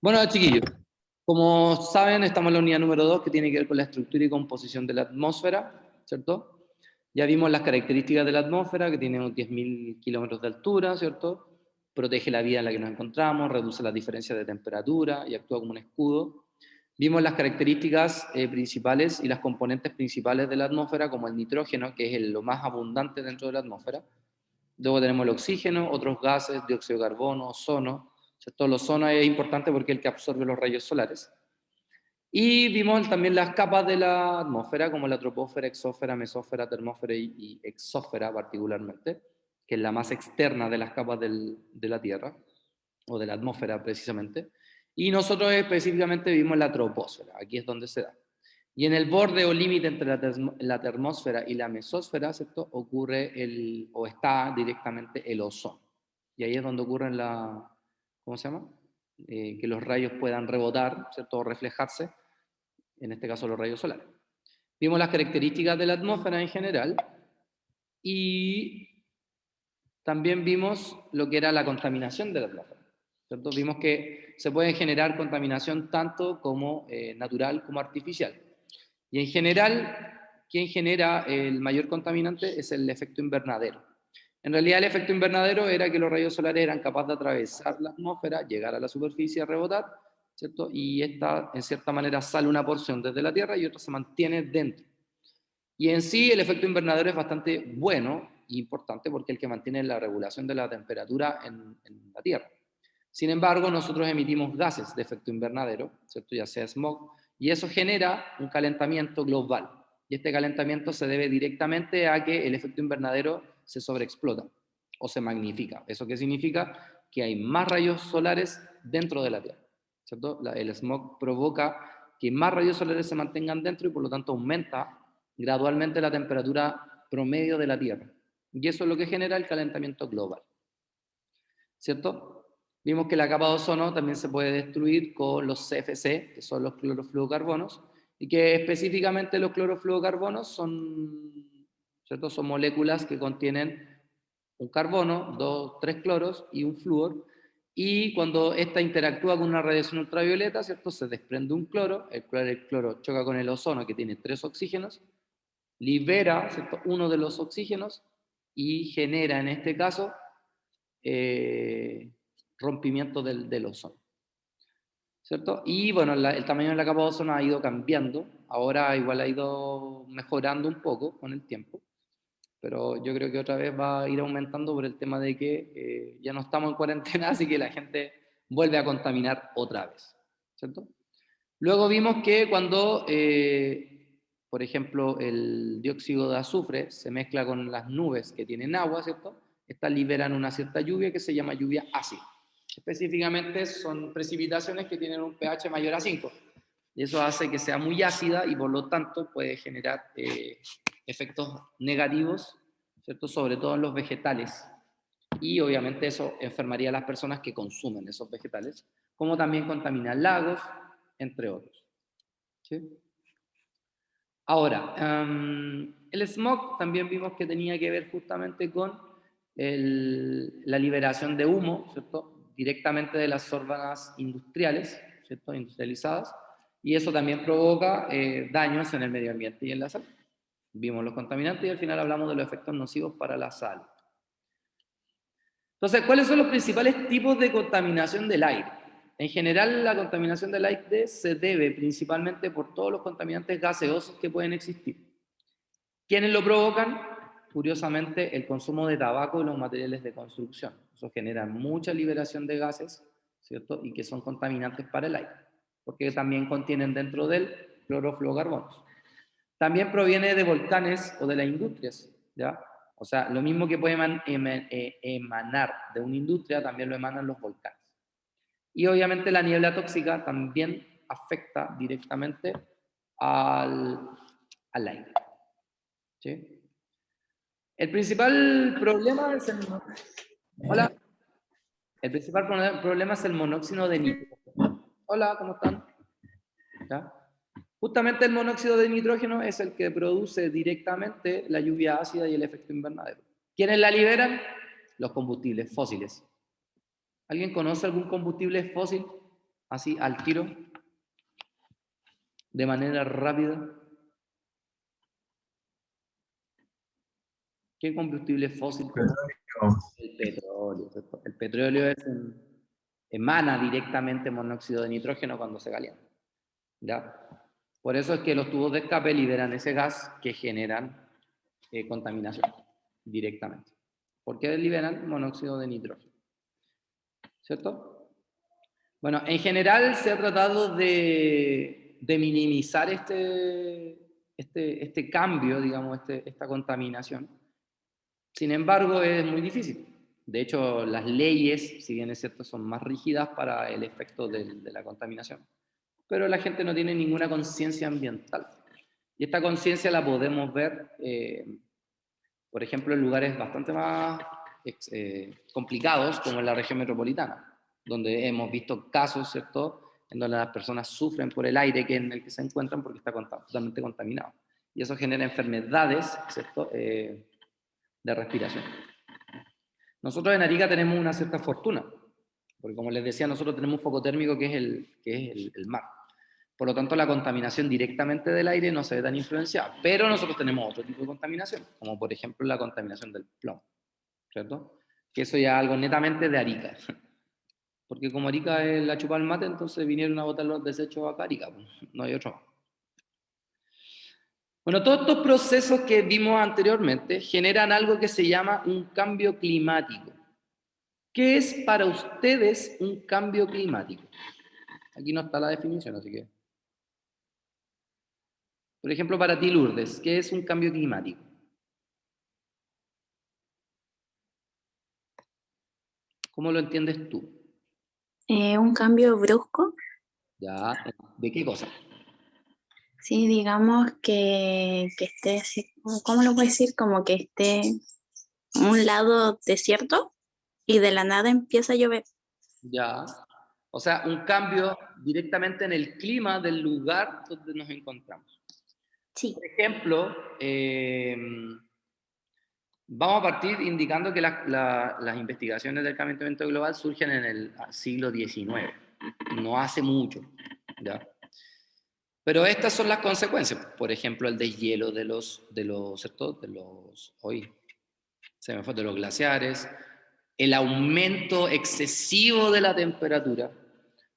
Bueno, chiquillos, como saben, estamos en la unidad número 2 que tiene que ver con la estructura y composición de la atmósfera, ¿cierto? Ya vimos las características de la atmósfera, que tiene unos 10.000 kilómetros de altura, ¿cierto? Protege la vía en la que nos encontramos, reduce las diferencias de temperatura y actúa como un escudo. Vimos las características principales y las componentes principales de la atmósfera, como el nitrógeno, que es lo más abundante dentro de la atmósfera. Luego tenemos el oxígeno, otros gases, dióxido de carbono, ozono, ¿cierto? El ozono es importante porque es el que absorbe los rayos solares. Y vimos también las capas de la atmósfera, como la troposfera, exósfera, mesósfera, termósfera y exósfera particularmente, que es la más externa de las capas de la Tierra, o de la atmósfera precisamente. Y nosotros específicamente vimos la troposfera, aquí es donde se da. Y en el borde o límite entre la termósfera y la mesósfera, ¿cierto? Ocurre o está directamente el ozono. Y ahí es donde ocurren ¿cómo se llama? Que los rayos puedan rebotar, ¿cierto? O reflejarse, en este caso los rayos solares. Vimos las características de la atmósfera en general y también vimos lo que era la contaminación de la atmósfera, ¿cierto? Vimos que se puede generar contaminación tanto como natural como artificial. Y en general, quien genera el mayor contaminante es el efecto invernadero. En realidad el efecto invernadero era que los rayos solares eran capaces de atravesar la atmósfera, llegar a la superficie, rebotar, ¿cierto? Y esta, en cierta manera, sale una porción desde la Tierra y otra se mantiene dentro. Y en sí el efecto invernadero es bastante bueno e importante porque es el que mantiene la regulación de la temperatura en la Tierra. Sin embargo, nosotros emitimos gases de efecto invernadero, ¿cierto? Ya sea smog, y eso genera un calentamiento global. Y este calentamiento se debe directamente a que el efecto invernadero se sobreexplota o se magnifica. ¿Eso qué significa? Que hay más rayos solares dentro de la Tierra, ¿cierto? El smog provoca que más rayos solares se mantengan dentro y por lo tanto aumenta gradualmente la temperatura promedio de la Tierra. Y eso es lo que genera el calentamiento global, ¿cierto? Vimos que la capa de ozono también se puede destruir con los CFC, que son los clorofluorocarbonos, y que específicamente los clorofluorocarbonos ¿cierto? Son moléculas que contienen un carbono, dos, tres cloros y un flúor, y cuando esta interactúa con una radiación ultravioleta, ¿cierto? Se desprende un cloro, el cloro choca con el ozono que tiene tres oxígenos, libera, ¿cierto? Uno de los oxígenos y genera en este caso eh, rompimiento del ozono, ¿cierto? Y bueno, el tamaño de la capa de ozono ha ido cambiando, ahora igual ha ido mejorando un poco con el tiempo, pero yo creo que otra vez va a ir aumentando por el tema de que ya no estamos en cuarentena, así que la gente vuelve a contaminar otra vez, ¿cierto? Luego vimos que cuando, por ejemplo, el dióxido de azufre se mezcla con las nubes que tienen agua, ¿cierto? Estas liberan una cierta lluvia que se llama lluvia ácida. Específicamente son precipitaciones que tienen un pH mayor a 5. Y eso hace que sea muy ácida y por lo tanto puede generar efectos negativos, ¿cierto? Sobre todo en los vegetales. Y obviamente eso enfermaría a las personas que consumen esos vegetales, como también contamina lagos, entre otros. ¿Sí? Ahora, el smog también vimos que tenía que ver justamente con la liberación de humo, ¿cierto? Directamente de las zonas industriales, ¿cierto? Industrializadas, y eso también provoca daños en el medio ambiente y en la salud. Vimos los contaminantes y al final hablamos de los efectos nocivos para la salud. Entonces, ¿cuáles son los principales tipos de contaminación del aire? En general, la contaminación del aire se debe principalmente por todos los contaminantes gaseosos que pueden existir. ¿Quiénes lo provocan? Curiosamente, el consumo de tabaco y los materiales de construcción. Eso genera mucha liberación de gases, ¿cierto? Y que son contaminantes para el aire, porque también contienen dentro del clorofluorocarbonos. También proviene de volcanes o de las industrias, ¿ya? O sea, lo mismo que puede emanar de una industria, también lo emanan los volcanes. Y obviamente la niebla tóxica también afecta directamente al aire, ¿sí? El principal problema es Hola. El principal problema es el monóxido de nitrógeno. Hola, ¿cómo están? ¿Ya? Justamente el monóxido de nitrógeno es el que produce directamente la lluvia ácida y el efecto invernadero. ¿Quiénes la liberan? Los combustibles fósiles. ¿Alguien conoce algún combustible fósil así al tiro, de manera rápida. ¿Qué combustible fósil? El petróleo. ¿Cierto? El petróleo emana directamente monóxido de nitrógeno cuando se calienta. ¿Ya? Por eso es que los tubos de escape liberan ese gas que generan contaminación directamente. Porque liberan monóxido de nitrógeno. ¿Cierto? Bueno, en general se ha tratado de minimizar este cambio, digamos, esta contaminación. Sin embargo, es muy difícil. De hecho, las leyes, si bien es cierto, son más rígidas para el efecto de la contaminación. Pero la gente no tiene ninguna conciencia ambiental. Y esta conciencia la podemos ver, por ejemplo, en lugares bastante más complicados, como en la región metropolitana, donde hemos visto casos, ¿cierto?, en donde las personas sufren por el aire en el que se encuentran porque está totalmente contaminado. Y eso genera enfermedades, ¿cierto?, de respiración. Nosotros en Arica tenemos una cierta fortuna, porque como les decía, nosotros tenemos un foco térmico que es el mar. Por lo tanto, la contaminación directamente del aire no se ve tan influenciada, pero nosotros tenemos otro tipo de contaminación, como por ejemplo la contaminación del plomo, ¿cierto? Que eso ya es algo netamente de Arica, porque como Arica es la chupa al mate, entonces vinieron a botar los desechos acá a Arica, no hay otro. Bueno, todos estos procesos que vimos anteriormente generan algo que se llama un cambio climático. ¿Qué es para ustedes un cambio climático? Aquí no está la definición, así que... Por ejemplo, para ti, Lourdes, ¿qué es un cambio climático? ¿Cómo lo entiendes tú? Un cambio brusco. ¿Ya? ¿De qué cosa? Sí, digamos que esté así, ¿cómo lo puedo decir? Como que esté un lado desierto y de la nada empieza a llover. Ya. O sea, un cambio directamente en el clima del lugar donde nos encontramos. Sí. Por ejemplo, vamos a partir indicando que las investigaciones del calentamiento global surgen en el siglo XIX, no hace mucho, ¿ya? Pero estas son las consecuencias, por ejemplo, el deshielo ¿cierto? Hoy se me fue, de los glaciares, el aumento excesivo de la temperatura,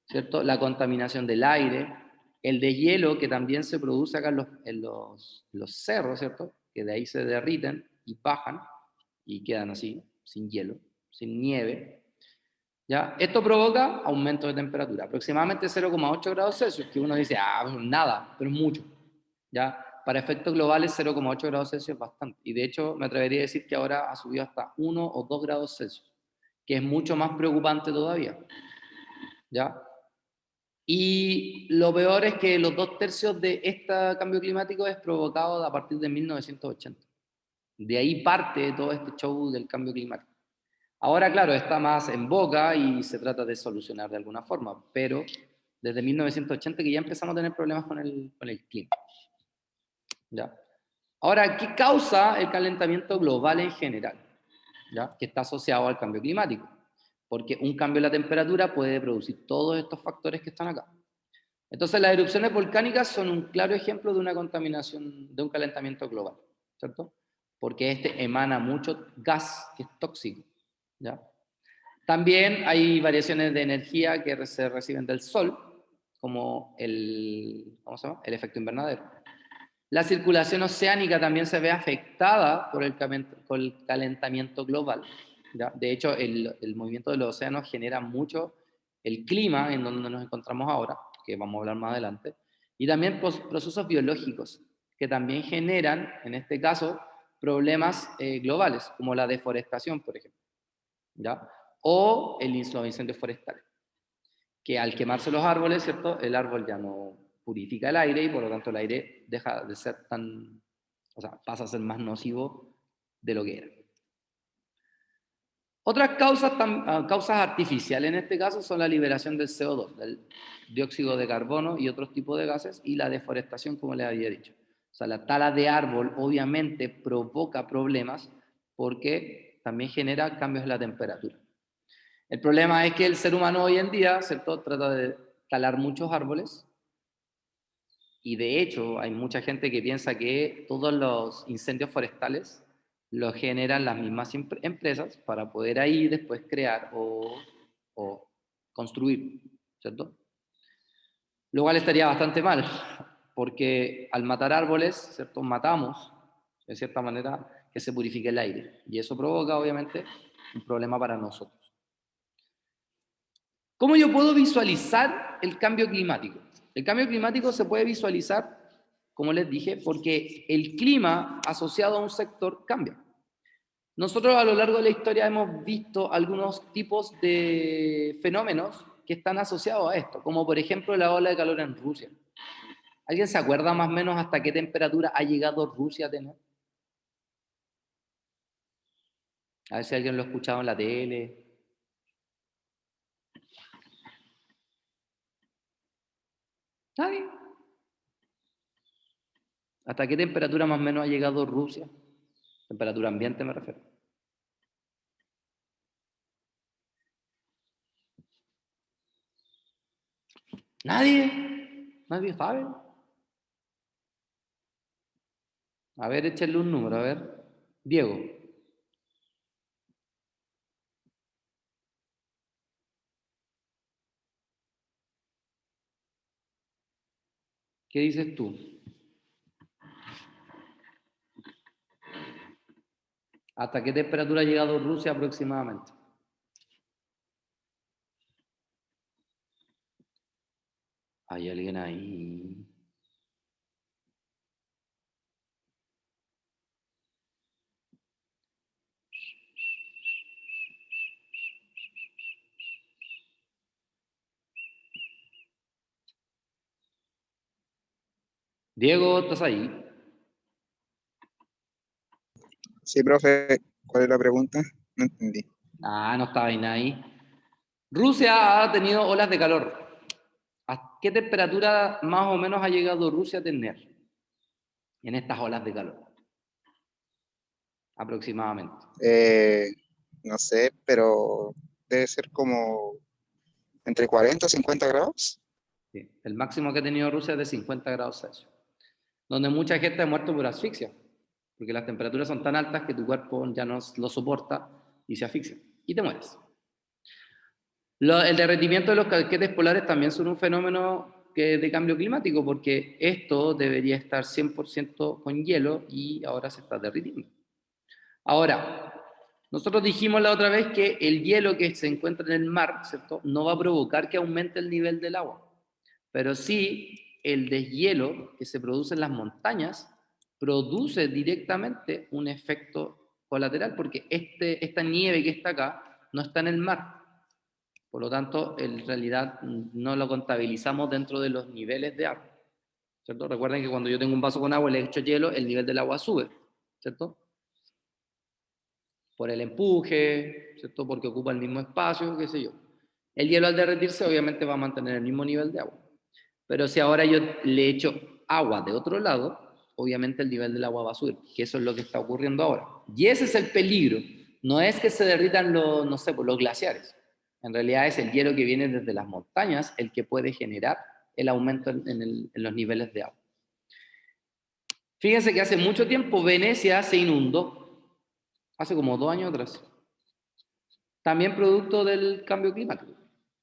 ¿cierto? La contaminación del aire, el deshielo que también se produce acá en los cerros, ¿cierto? Que de ahí se derriten y bajan y quedan así, sin hielo, sin nieve. ¿Ya? Esto provoca aumento de temperatura, aproximadamente 0,8 grados Celsius, que uno dice, nada, pero es mucho. ¿Ya? Para efectos globales, 0,8 grados Celsius es bastante. Y de hecho, me atrevería a decir que ahora ha subido hasta 1 o 2 grados Celsius, que es mucho más preocupante todavía. ¿Ya? Y lo peor es que los 2/3 de este cambio climático es provocado a partir de 1980. De ahí parte todo este show del cambio climático. Ahora, claro, está más en boga y se trata de solucionar de alguna forma, pero desde 1980 que ya empezamos a tener problemas con el clima. ¿Ya? Ahora, ¿qué causa el calentamiento global en general? ¿Ya? Que está asociado al cambio climático. Porque un cambio en la temperatura puede producir todos estos factores que están acá. Entonces, las erupciones volcánicas son un claro ejemplo de una contaminación, de un calentamiento global, ¿cierto? Porque este emana mucho gas que es tóxico, ¿ya? También hay variaciones de energía que se reciben del Sol, como ¿cómo se llama? El efecto invernadero. La circulación oceánica también se ve afectada por el calentamiento global, ¿ya? De hecho, el movimiento de los océanos genera mucho el clima en donde nos encontramos ahora, que vamos a hablar más adelante, y también procesos biológicos, que también generan, en este caso, problemas globales, como la deforestación, por ejemplo, ¿ya? O los incendios forestales, que al quemarse los árboles, ¿cierto? El árbol ya no purifica el aire y por lo tanto el aire deja de ser pasa a ser más nocivo de lo que era. Otras causas artificiales en este caso son la liberación del CO2, del dióxido de carbono y otros tipos de gases, y la deforestación, como les había dicho. O sea, la tala de árbol obviamente provoca problemas porque también genera cambios en la temperatura. El problema es que el ser humano hoy en día, ¿cierto?, trata de talar muchos árboles. Y de hecho, hay mucha gente que piensa que todos los incendios forestales los generan las mismas empresas para poder ahí después crear o construir, ¿cierto? Lo cual estaría bastante mal, porque al matar árboles, ¿cierto? Matamos, de cierta manera, que se purifique el aire. Y eso provoca, obviamente, un problema para nosotros. ¿Cómo yo puedo visualizar el cambio climático? El cambio climático se puede visualizar, como les dije, porque el clima asociado a un sector cambia. Nosotros a lo largo de la historia hemos visto algunos tipos de fenómenos que están asociados a esto, como por ejemplo la ola de calor en Rusia. ¿Alguien se acuerda más o menos hasta qué temperatura ha llegado Rusia a tener? A ver si alguien lo ha escuchado en la tele. ¿Nadie? ¿Hasta qué temperatura más o menos ha llegado Rusia? Temperatura ambiente me refiero. ¿Nadie? ¿Nadie sabe? A ver, échenle un número, a ver. Diego, ¿qué dices tú? ¿Hasta qué temperatura ha llegado Rusia aproximadamente? ¿Hay alguien ahí? Diego, ¿estás ahí? Sí, profe, ¿cuál es la pregunta? No entendí. Ah, no estaba ahí. Rusia ha tenido olas de calor. ¿A qué temperatura más o menos ha llegado Rusia a tener en estas olas de calor? Aproximadamente. No sé, pero debe ser como entre 40 y 50 grados. Sí. El máximo que ha tenido Rusia es de 50 grados Celsius, donde mucha gente ha muerto por asfixia, porque las temperaturas son tan altas que tu cuerpo ya no lo soporta y se asfixia y te mueres. El derretimiento de los casquetes polares también son un fenómeno de cambio climático, porque esto debería estar 100% con hielo y ahora se está derritiendo. Ahora, nosotros dijimos la otra vez que el hielo que se encuentra en el mar, ¿cierto?, no va a provocar que aumente el nivel del agua, pero sí el deshielo que se produce en las montañas produce directamente un efecto colateral, porque esta nieve que está acá no está en el mar. Por lo tanto, en realidad no lo contabilizamos dentro de los niveles de agua, ¿cierto? Recuerden que cuando yo tengo un vaso con agua y le echo hielo, el nivel del agua sube, ¿cierto? Por el empuje, ¿cierto? Porque ocupa el mismo espacio, qué sé yo. El hielo al derretirse obviamente va a mantener el mismo nivel de agua. Pero si ahora yo le echo agua de otro lado, obviamente el nivel del agua va a subir, que eso es lo que está ocurriendo ahora. Y ese es el peligro. No es que se derritan los, no sé, los glaciares. En realidad es el hielo que viene desde las montañas el que puede generar el aumento en los niveles de agua. Fíjense que hace mucho tiempo Venecia se inundó, hace como 2 años atrás. También producto del cambio climático,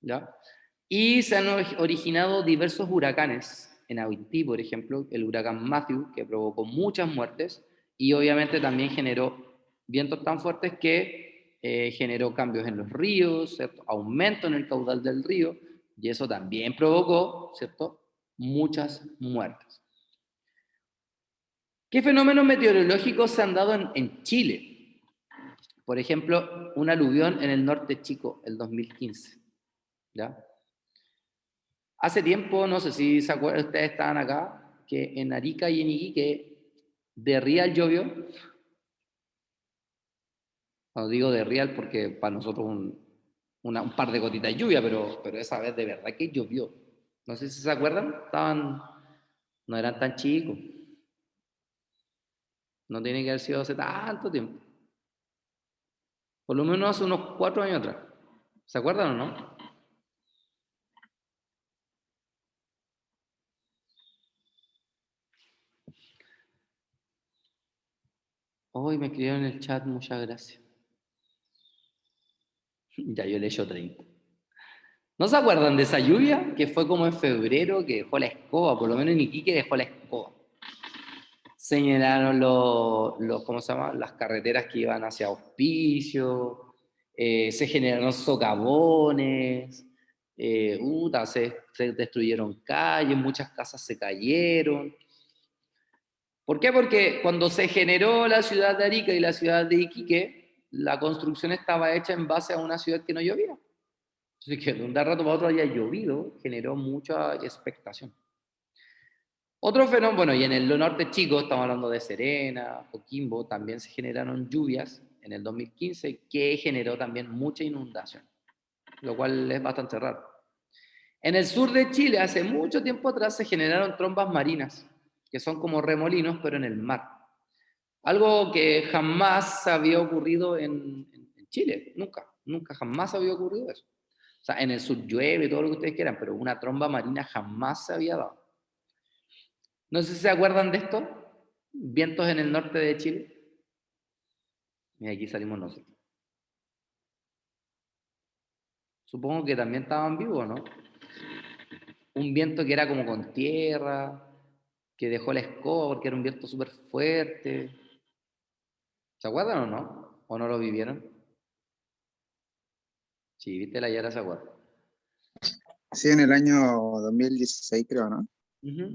¿ya? Y se han originado diversos huracanes. En Haití, por ejemplo, el huracán Matthew, que provocó muchas muertes y obviamente también generó vientos tan fuertes que generó cambios en los ríos, ¿cierto? Aumento en el caudal del río, y eso también provocó, ¿cierto?, muchas muertes. ¿Qué fenómenos meteorológicos se han dado en Chile? Por ejemplo, un aluvión en el norte chico, el 2015, ¿ya? Hace tiempo, no sé si se acuerdan, ustedes estaban acá, que en Arica y en Iquique de real llovió. Cuando digo de real porque para nosotros un par de gotitas de lluvia, pero esa vez de verdad que llovió. No sé si se acuerdan, no eran tan chicos. No tiene que haber sido hace tanto tiempo. Por lo menos hace unos 4 años atrás. ¿Se acuerdan o no? Hoy me escribieron en el chat, muchas gracias. Ya yo le echo 30. ¿No se acuerdan de esa lluvia? Que fue como en febrero, que dejó la escoba, por lo menos en Iquique dejó la escoba. Se llenaron ¿cómo se llama? Las carreteras que iban hacia Hospicio, se generaron socavones, se destruyeron calles, muchas casas se cayeron. ¿Por qué? Porque cuando se generó la ciudad de Arica y la ciudad de Iquique, la construcción estaba hecha en base a una ciudad que no llovía. Entonces, que de un rato para otro haya llovido, generó mucha expectación. Otro fenómeno, bueno, y en el norte chico, estamos hablando de Serena, Coquimbo, también se generaron lluvias en el 2015 que generó también mucha inundación, lo cual es bastante raro. En el sur de Chile, hace mucho tiempo atrás, se generaron trombas marinas, que son como remolinos, pero en el mar. Algo que jamás había ocurrido en Chile, nunca jamás había ocurrido eso. O sea, en el sur llueve, todo lo que ustedes quieran, pero una tromba marina jamás se había dado. No sé si se acuerdan de esto. Vientos en el norte de Chile. Y aquí salimos nosotros. Supongo que también estaban vivos, ¿no? Un viento que era como con tierra, que dejó la escoba porque era un viento súper fuerte. ¿Se acuerdan o no? ¿O no lo vivieron? Sí, viste, la Yara se acuerda. Sí, en el año 2016 creo, ¿no? Uh-huh.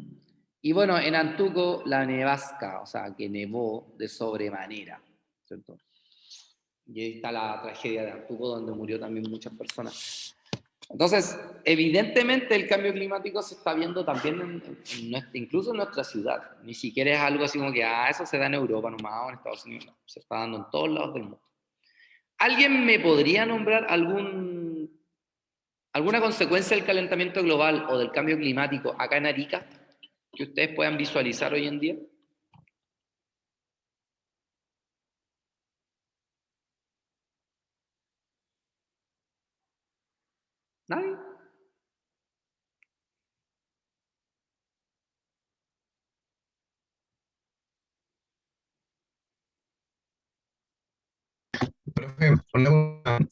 Y bueno, en Antuco, la nevasca, o sea, que nevó de sobremanera, ¿cierto? Y ahí está la tragedia de Antuco, donde murió también muchas personas. Entonces, evidentemente el cambio climático se está viendo también incluso en nuestra ciudad. Ni siquiera es algo así como que, eso se da en Europa nomás o en Estados Unidos. No, se está dando en todos lados del mundo. ¿Alguien me podría nombrar alguna consecuencia del calentamiento global o del cambio climático acá en Arica que ustedes puedan visualizar hoy en día? ¿Nadie? Profe,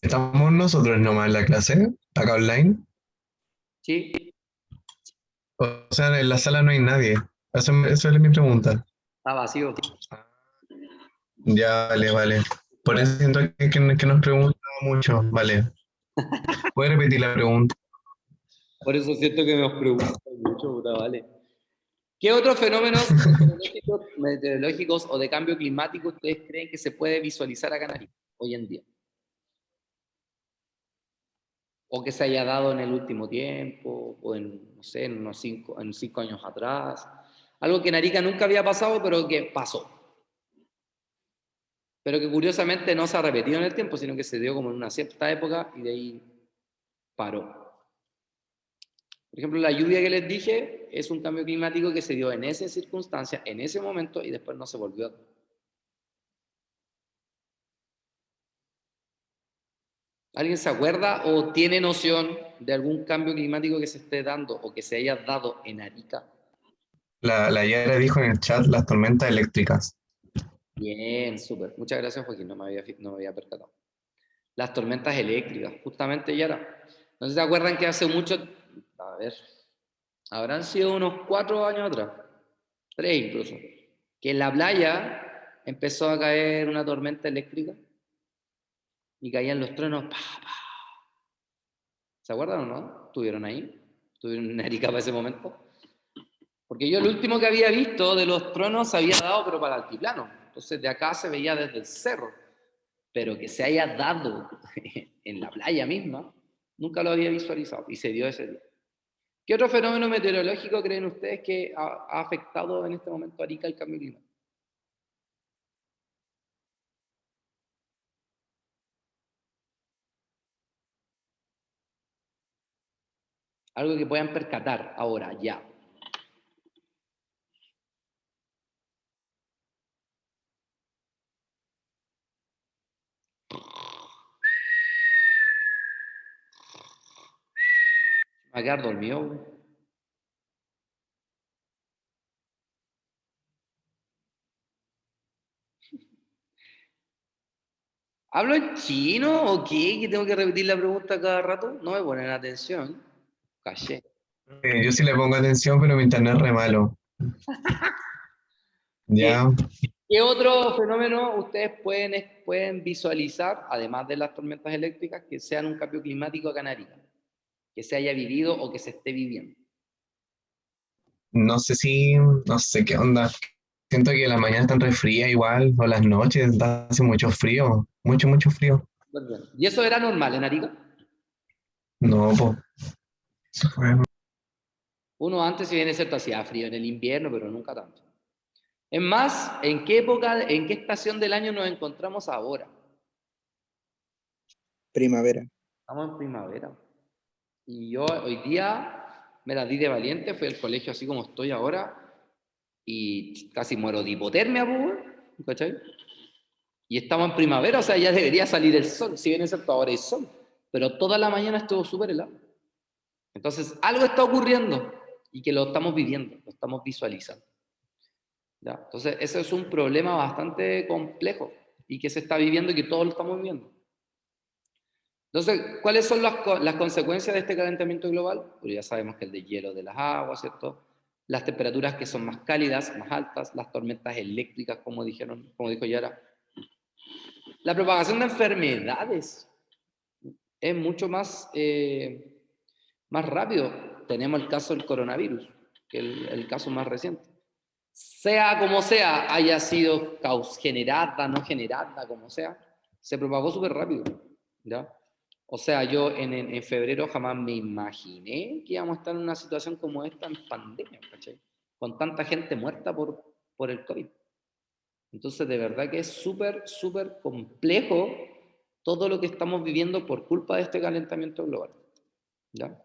¿estamos nosotros nomás en la clase, acá online? Sí, O sea, en la sala no hay nadie. Esa es mi pregunta. está vacío. Ya, vale, vale. Por eso siento que nos pregunta mucho. Vale. ¿Puedes repetir la pregunta? Por eso siento que me preguntan mucho, puta, vale. ¿Qué otros fenómenos meteorológicos o de cambio climático ustedes creen que se puede visualizar acá en Arica hoy en día? O que se haya dado en el último tiempo, o en, no sé, en 5 años atrás. Algo que en Arica nunca había pasado, pero que pasó. Pero que curiosamente no se ha repetido en el tiempo, sino que se dio como en una cierta época y de ahí paró. Por ejemplo, la lluvia que les dije es un cambio climático que se dio en esa circunstancia, en ese momento, y después no se volvió a dar. ¿Alguien se acuerda o tiene noción de algún cambio climático que se esté dando o que se haya dado en Arica? La Yara dijo en el chat las tormentas eléctricas. Bien, súper. Muchas gracias, Joaquín. No me había percatado. Las tormentas eléctricas, justamente, Yara. ¿No se acuerdan que hace mucho, a ver, habrán sido unos 4 años atrás, 3 incluso, que en la playa empezó a caer una tormenta eléctrica y caían los truenos? ¡Pa, pa! ¿Se acuerdan o no? ¿Estuvieron ahí? ¿Estuvieron en Arica para ese momento? Porque yo lo último que había visto de los truenos se había dado, pero para el altiplano. Entonces de acá se veía desde el cerro. Pero que se haya dado en la playa misma, nunca lo había visualizado y se dio ese día. ¿Qué otro fenómeno meteorológico creen ustedes que ha afectado en este momento a Arica el cambio climático? Algo que puedan percatar ahora, ya. Me va a quedar dormido. ¿Hablo en chino o qué? ¿Que tengo que repetir la pregunta cada rato? No me ponen atención. Caché. Yo sí le pongo atención, pero mi internet es re malo. ¿Qué, Ya, qué otro fenómeno ustedes pueden visualizar, además de las tormentas eléctricas, que sean un cambio climático acá en Arica? Que se haya vivido o que se esté viviendo. no sé qué onda. Siento que las mañanas están re frías igual, o las noches hace mucho frío, mucho, mucho frío. Muy bien. ¿Y eso era normal en Arica? No, pues. Uno antes, si bien es cierto, hacía frío en el invierno, pero nunca tanto. Es más, ¿en qué época, en qué estación del año nos encontramos ahora? Primavera. Estamos en primavera. Y yo hoy día me la di de valiente, fui al colegio así como estoy ahora y casi muero de hipotermia, pues, ¿cachai? Y estamos en primavera, o sea, ya debería salir el sol, si bien es cierto, ahora hay sol, pero toda la mañana estuvo súper helado. Entonces, algo está ocurriendo y que lo estamos viviendo, lo estamos visualizando. ¿Ya? Entonces, ese es un problema bastante complejo y que se está viviendo y que todos lo estamos viviendo. Entonces, ¿cuáles son las consecuencias de este calentamiento global? Pues ya sabemos que el deshielo de las aguas, ¿cierto? Las temperaturas que son más cálidas, más altas, las tormentas eléctricas, como dijo Yara. La propagación de enfermedades es mucho más rápido. Tenemos el caso del coronavirus, que es el caso más reciente. Sea como sea, haya sido generada, no generada, como sea, se propagó súper rápido, ¿ya? O sea, yo en febrero jamás me imaginé que íbamos a estar en una situación como esta en pandemia, ¿cachai? Con tanta gente muerta por el COVID. Entonces, de verdad que es súper, súper complejo todo lo que estamos viviendo por culpa de este calentamiento global, ¿ya?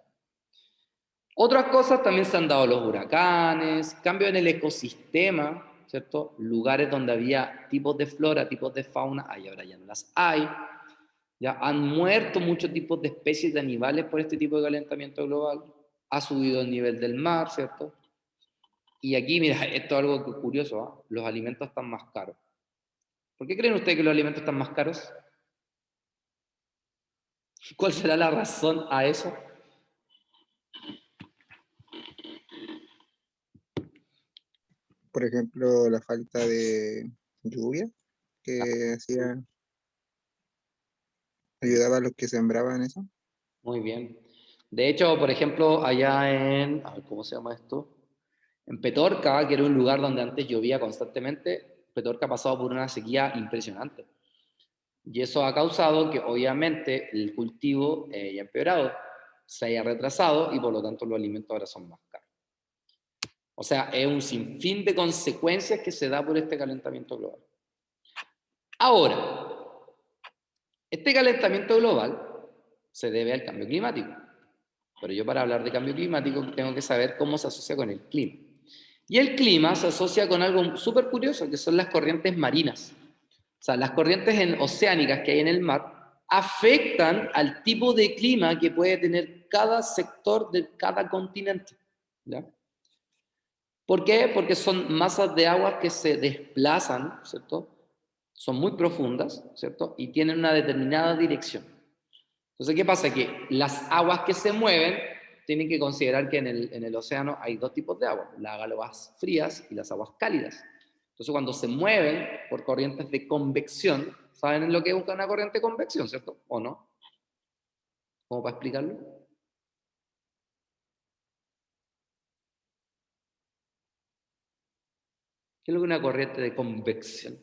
Otras cosas también se han dado los huracanes, cambio en el ecosistema, ¿cierto? Lugares donde había tipos de flora, tipos de fauna, ahora ya no las hay. Ya han muerto muchos tipos de especies de animales por este tipo de calentamiento global. Ha subido el nivel del mar, ¿cierto? Y aquí, mira, esto es algo curioso, ¿eh? Los alimentos están más caros. ¿Por qué creen ustedes que los alimentos están más caros? ¿Cuál será la razón a eso? Por ejemplo, la falta de lluvia que ayudaba a los que sembraban eso. Muy bien. De hecho, por ejemplo, allá a ver, ¿cómo se llama esto? En Petorca, que era un lugar donde antes llovía constantemente, Petorca ha pasado por una sequía impresionante. Y eso ha causado que obviamente el cultivo haya empeorado, se haya retrasado y por lo tanto los alimentos ahora son más caros. O sea, es un sinfín de consecuencias que se da por este calentamiento global. Ahora, este calentamiento global se debe al cambio climático. Pero yo para hablar de cambio climático tengo que saber cómo se asocia con el clima. Y el clima se asocia con algo súper curioso, que son las corrientes marinas. O sea, las corrientes oceánicas que hay en el mar afectan al tipo de clima que puede tener cada sector de cada continente. ¿Ya? ¿Por qué? Porque son masas de agua que se desplazan, ¿cierto? Son muy profundas, ¿cierto? Y tienen una determinada dirección. Entonces, ¿qué pasa? Que las aguas que se mueven tienen que considerar que en el océano hay dos tipos de agua, las aguas frías y las aguas cálidas. Entonces, cuando se mueven por corrientes de convección, ¿saben lo que es una corriente de convección, cierto? ¿O no? ¿Cómo para explicarlo? ¿Qué es lo que es una corriente de convección?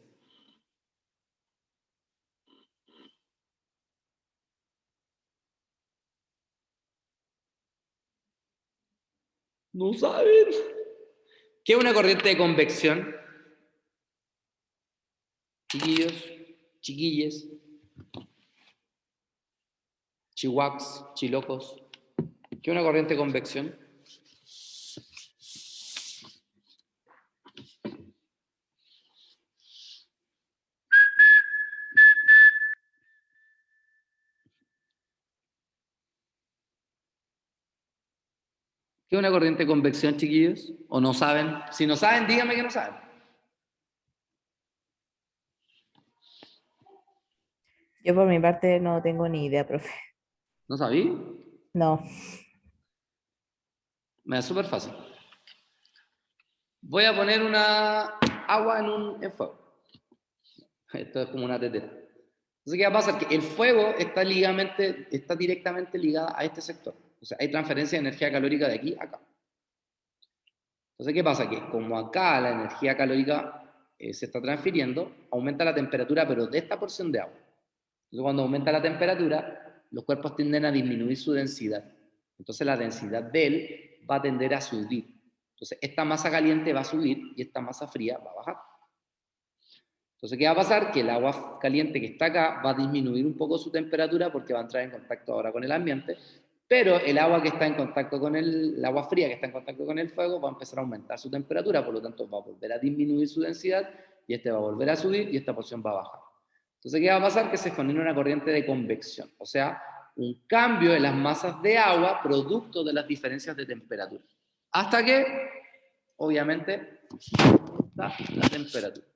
No saben. ¿Qué es una corriente de convección? Chiquillos, chiquilles, chihuahuas, chilocos. ¿Qué es una corriente de convección? ¿Qué es una corriente de convección, chiquillos? ¿O no saben? Si no saben, díganme que no saben. Yo por mi parte no tengo ni idea, profe. ¿No sabí? No. Me da súper fácil. Voy a poner una agua en fuego. Esto es como una tetera. Entonces, ¿qué va a pasar? Que el fuego está directamente ligado a este sector. O sea, hay transferencia de energía calórica de aquí a acá. Entonces, ¿qué pasa? Que como acá la energía calórica se está transfiriendo, aumenta la temperatura, pero de esta porción de agua. Entonces, cuando aumenta la temperatura, los cuerpos tienden a disminuir su densidad. Entonces, la densidad de él va a tender a subir. Entonces, esta masa caliente va a subir y esta masa fría va a bajar. Entonces, ¿qué va a pasar? Que el agua caliente que está acá va a disminuir un poco su temperatura porque va a entrar en contacto ahora con el ambiente, pero el agua que está en contacto con el agua fría que está en contacto con el fuego va a empezar a aumentar su temperatura, por lo tanto va a volver a disminuir su densidad y este va a volver a subir y esta porción va a bajar. Entonces, ¿qué va a pasar? Que se genera una corriente de convección, o sea, un cambio en las masas de agua producto de las diferencias de temperatura. Hasta que, obviamente, está la temperatura.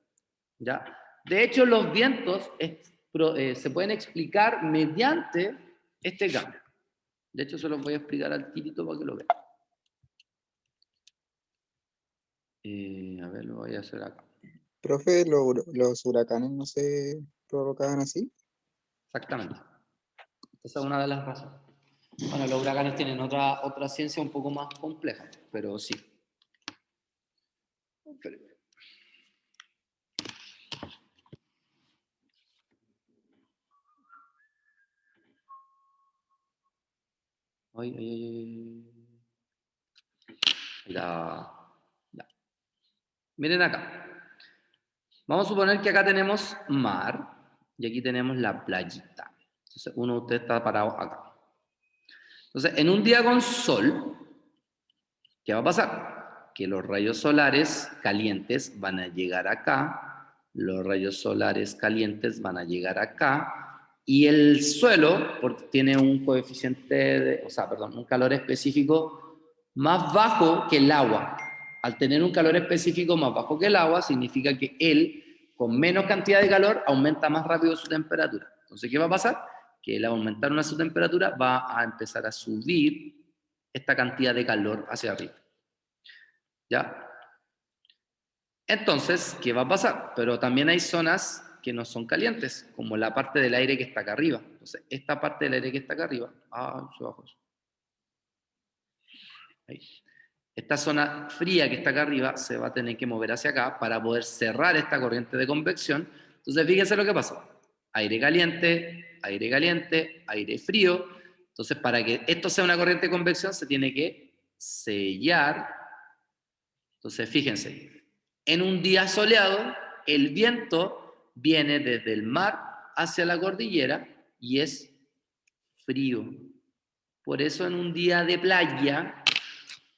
¿Ya? De hecho, los vientos se pueden explicar mediante este cambio. De hecho, se los voy a explicar al tirito para que lo vean. A ver, lo voy a hacer acá. Profe, los huracanes no se provocaban así. Exactamente. Esa es una de las razones. Bueno, los huracanes tienen otra ciencia un poco más compleja, pero sí. Ya. Miren acá. Vamos a suponer que acá tenemos mar y aquí tenemos la playita. Entonces, uno de ustedes está parado acá. Entonces, en un día con sol, ¿qué va a pasar? Que los rayos solares calientes van a llegar acá, los rayos solares calientes van a llegar acá, y el suelo, porque tiene un coeficiente, un calor específico más bajo que el agua. Al tener un calor específico más bajo que el agua, significa que él, con menos cantidad de calor, aumenta más rápido su temperatura. Entonces, ¿qué va a pasar? Que al aumentar su temperatura va a empezar a subir esta cantidad de calor hacia arriba. ¿Ya? Entonces, ¿qué va a pasar? Pero también hay zonas que no son calientes, como la parte del aire que está acá arriba. Entonces, esta parte del aire que está acá arriba, se bajó eso. Ahí. Esta zona fría que está acá arriba se va a tener que mover hacia acá para poder cerrar esta corriente de convección. Entonces, fíjense lo que pasa. Aire caliente, aire frío. Entonces, para que esto sea una corriente de convección, se tiene que sellar. Entonces, fíjense, en un día soleado, el viento viene desde el mar hacia la cordillera y es frío. Por eso en un día de playa,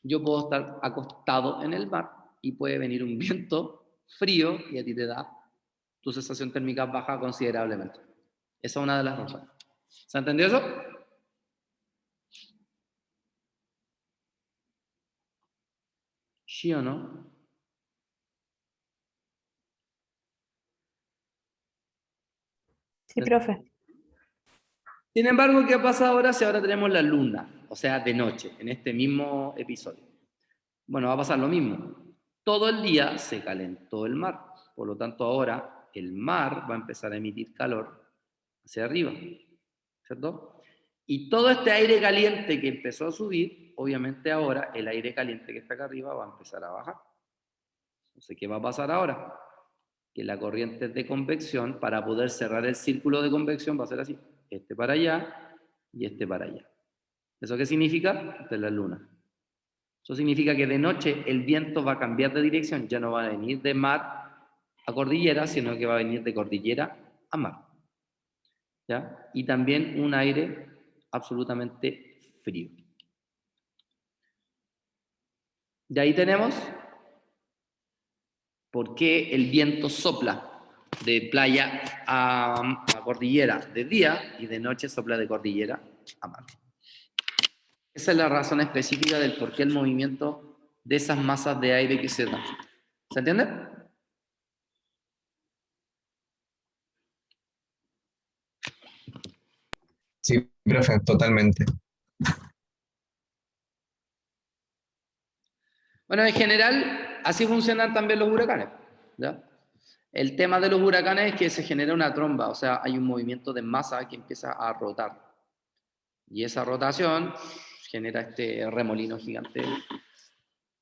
yo puedo estar acostado en el mar y puede venir un viento frío y a ti te da, tu sensación térmica baja considerablemente. Esa es una de las razones. ¿Se entendió eso? ¿Sí o no? Sí, profe. Sin embargo, ¿qué pasa ahora si ahora tenemos la luna? O sea, de noche, en este mismo episodio. Bueno, va a pasar lo mismo. Todo el día se calentó el mar. Por lo tanto, ahora el mar va a empezar a emitir calor hacia arriba. ¿Cierto? Y todo este aire caliente que empezó a subir, obviamente ahora el aire caliente que está acá arriba va a empezar a bajar. Entonces, ¿qué va a pasar ahora? Que la corriente de convección, para poder cerrar el círculo de convección, va a ser así. Este para allá y este para allá. ¿Eso qué significa? Esta es la luna. Eso significa que de noche el viento va a cambiar de dirección, ya no va a venir de mar a cordillera, sino que va a venir de cordillera a mar. ¿Ya? Y también un aire absolutamente frío. De ahí tenemos por qué el viento sopla de playa a cordillera de día y de noche sopla de cordillera a mar. Esa es la razón específica del por qué el movimiento de esas masas de aire que se dan. ¿Se entiende? Sí, profe, totalmente. Bueno, en general, así funcionan también los huracanes, ¿ya? El tema de los huracanes es que se genera una tromba, o sea, hay un movimiento de masa que empieza a rotar. Y esa rotación genera este remolino gigante,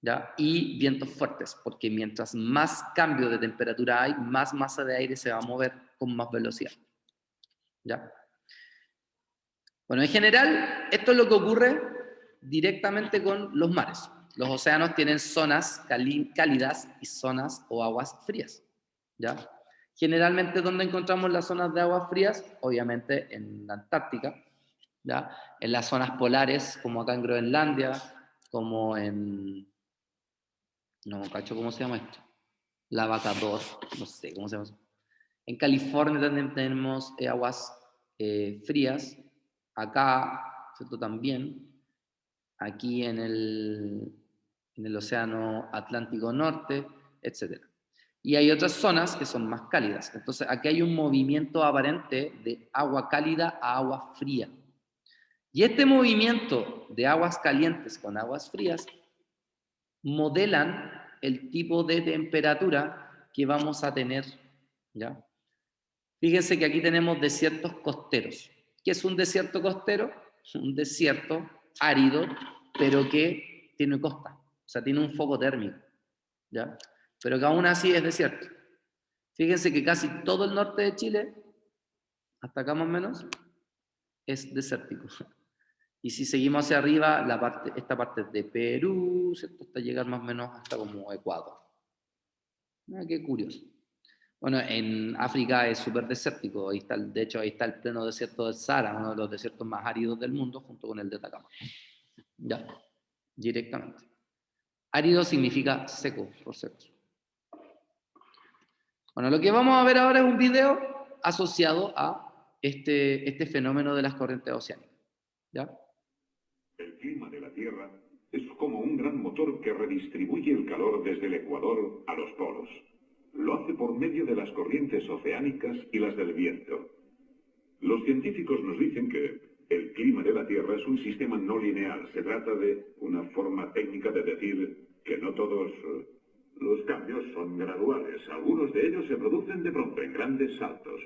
¿ya? Y vientos fuertes, porque mientras más cambio de temperatura hay, más masa de aire se va a mover con más velocidad, ¿ya? Bueno, en general, esto es lo que ocurre directamente con los mares. Los océanos tienen zonas cálidas y zonas o aguas frías, ¿ya? Generalmente, ¿dónde encontramos las zonas de aguas frías? Obviamente en la Antártica, ¿ya? En las zonas polares, como acá en Groenlandia, como en... No, cacho, ¿cómo se llama esto? Lavacador, no sé cómo se llama eso. En California también tenemos aguas frías, acá, ¿cierto? También, aquí en el Océano Atlántico Norte, etc. Y hay otras zonas que son más cálidas. Entonces, aquí hay un movimiento aparente de agua cálida a agua fría. Y este movimiento de aguas calientes con aguas frías modelan el tipo de temperatura que vamos a tener, ¿ya? Fíjense que aquí tenemos desiertos costeros. ¿Qué es un desierto costero? Un desierto árido, pero que tiene costa, o sea, tiene un foco térmico, ¿ya? Pero que aún así es desierto. Fíjense que casi todo el norte de Chile, hasta acá más o menos, es desértico. Y si seguimos hacia arriba, esta parte de Perú, ¿cierto? Hasta llegar más o menos hasta como Ecuador. Ah, qué curioso. Bueno, en África es súper desértico, de hecho ahí está el pleno desierto del Sahara, uno de los desiertos más áridos del mundo, junto con el de Atacama. Ya, directamente. Árido significa seco, por secos. Bueno, lo que vamos a ver ahora es un video asociado a este fenómeno de las corrientes oceánicas. ¿Ya? El clima de la Tierra es como un gran motor que redistribuye el calor desde el Ecuador a los polos. Lo hace por medio de las corrientes oceánicas y las del viento. Los científicos nos dicen que el clima de la Tierra es un sistema no lineal. Se trata de una forma técnica de decir que no todos los cambios son graduales. Algunos de ellos se producen de pronto en grandes saltos.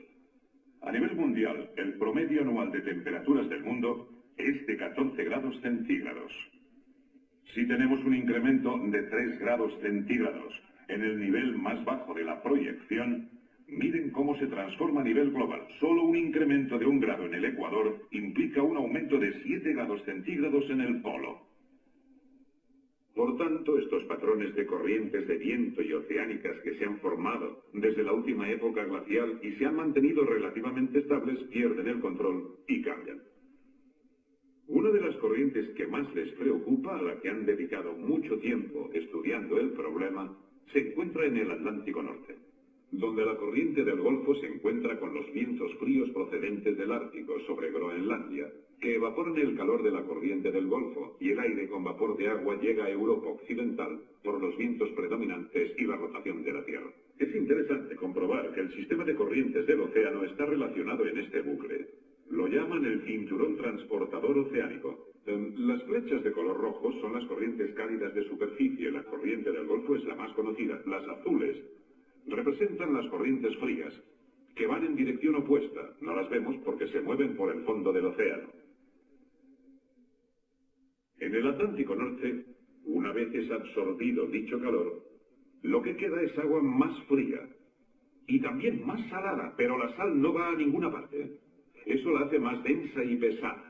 A nivel mundial, el promedio anual de temperaturas del mundo es de 14 grados centígrados. Si tenemos un incremento de 3 grados centígrados en el nivel más bajo de la proyección, miren cómo se transforma a nivel global. Solo un incremento de 1 grado en el Ecuador implica un aumento de 7 grados centígrados en el polo. Por tanto, estos patrones de corrientes de viento y oceánicas que se han formado desde la última época glacial y se han mantenido relativamente estables pierden el control y cambian. Una de las corrientes que más les preocupa, a la que han dedicado mucho tiempo estudiando el problema, se encuentra en el Atlántico Norte, donde la corriente del Golfo se encuentra con los vientos fríos procedentes del Ártico sobre Groenlandia, que evaporan el calor de la corriente del Golfo, y el aire con vapor de agua llega a Europa Occidental por los vientos predominantes y la rotación de la Tierra. Es interesante comprobar que el sistema de corrientes del océano está relacionado en este bucle. Lo llaman el cinturón transportador oceánico. Las flechas de color rojo son las corrientes cálidas de superficie. La corriente del Golfo es la más conocida. Las azules representan las corrientes frías, que van en dirección opuesta. No las vemos porque se mueven por el fondo del océano. En el Atlántico Norte, una vez es absorbido dicho calor, lo que queda es agua más fría y también más salada, pero la sal no va a ninguna parte. Eso la hace más densa y pesada.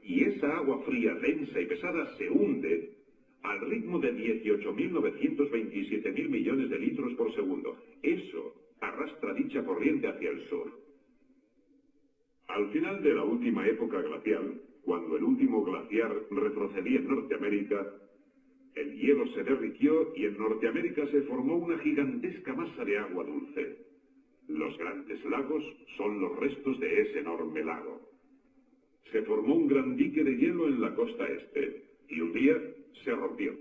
Y esa agua fría, densa y pesada se hunde al ritmo de 18.927.000 millones de litros por segundo. Eso arrastra dicha corriente hacia el sur. Al final de la última época glacial, cuando el último glaciar retrocedía en Norteamérica, el hielo se derritió y en Norteamérica se formó una gigantesca masa de agua dulce. Los grandes lagos son los restos de ese enorme lago. Se formó un gran dique de hielo en la costa este, y un día se rompió.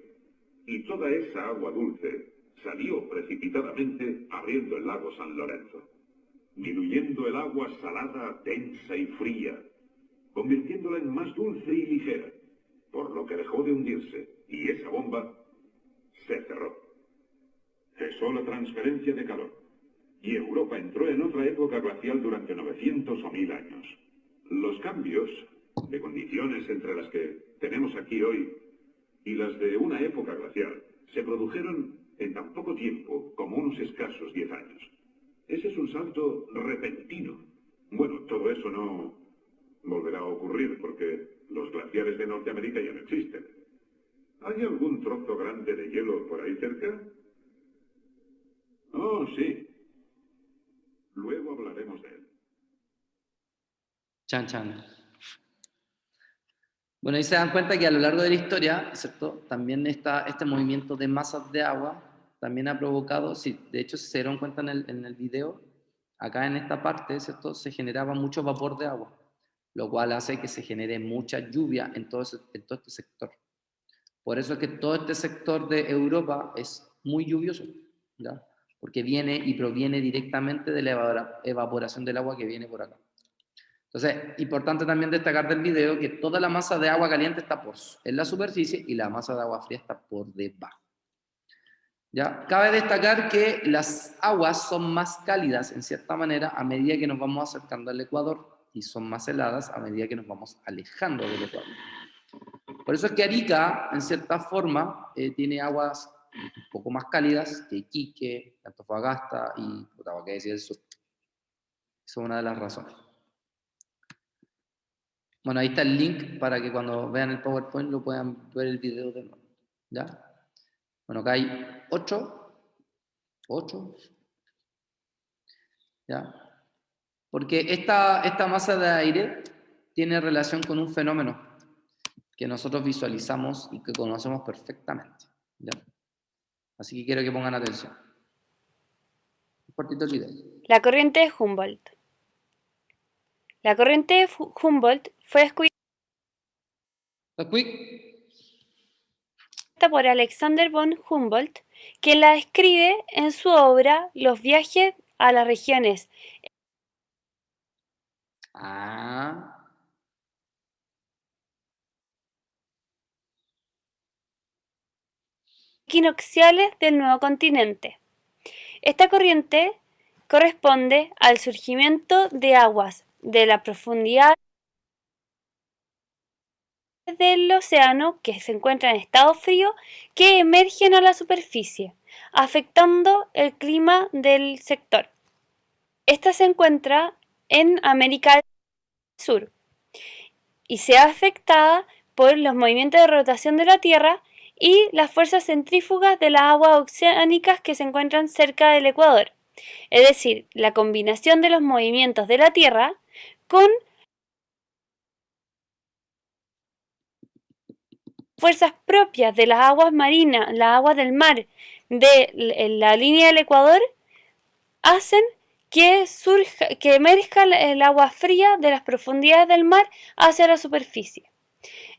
Y toda esa agua dulce salió precipitadamente abriendo el lago San Lorenzo, diluyendo el agua salada, densa y fría, convirtiéndola en más dulce y ligera, por lo que dejó de hundirse, y esa bomba se cerró. Cesó la transferencia de calor, y Europa entró en otra época glacial durante 900 o 1000 años. Los cambios de condiciones entre las que tenemos aquí hoy y las de una época glacial se produjeron en tan poco tiempo como unos escasos 10 años. Ese es un salto repentino. Bueno, todo eso no volverá a ocurrir porque los glaciares de Norteamérica ya no existen. ¿Hay algún trozo grande de hielo por ahí cerca? Oh, sí. Luego hablaremos de él. Chan, chan. Bueno, ahí se dan cuenta que a lo largo de la historia, ¿cierto? También este movimiento de masas de agua también ha provocado, sí, de hecho, si se dieron cuenta en el video, acá en esta parte, ¿cierto? Se generaba mucho vapor de agua, lo cual hace que se genere mucha lluvia en todo este sector. Por eso es que todo este sector de Europa es muy lluvioso, ¿ya? Porque viene y proviene directamente de la evaporación del agua que viene por acá. Entonces, importante también destacar del video que toda la masa de agua caliente está en la superficie y la masa de agua fría está por debajo. ¿Ya? Cabe destacar que las aguas son más cálidas, en cierta manera, a medida que nos vamos acercando al Ecuador, y son más heladas a medida que nos vamos alejando del Ecuador. Por eso es que Arica, en cierta forma, tiene aguas un poco más cálidas que Iquique, Antofagasta y, qué decir, el sur. Esa es una de las razones. Bueno, ahí está el link para que cuando vean el PowerPoint lo puedan ver el video de nuevo. ¿Ya? Bueno, acá hay 8. ¿Ya? Porque esta masa de aire tiene relación con un fenómeno que nosotros visualizamos y que conocemos perfectamente. ¿Ya? Así que quiero que pongan atención. Un cortito el video. La corriente de Humboldt. La corriente de Humboldt fue descubierta por Alexander von Humboldt, quien la describe en su obra Los viajes a las regiones equinocciales del nuevo continente. Esta corriente corresponde al surgimiento de aguas de la profundidad del océano que se encuentra en estado frío que emergen a la superficie, afectando el clima del sector. Esta se encuentra en América del Sur y se ve afectada por los movimientos de rotación de la Tierra y las fuerzas centrífugas de las aguas oceánicas que se encuentran cerca del Ecuador. Es decir, la combinación de los movimientos de la Tierra con fuerzas propias de las aguas marinas, las aguas del mar, de la línea del Ecuador, hacen que emerja el agua fría de las profundidades del mar hacia la superficie.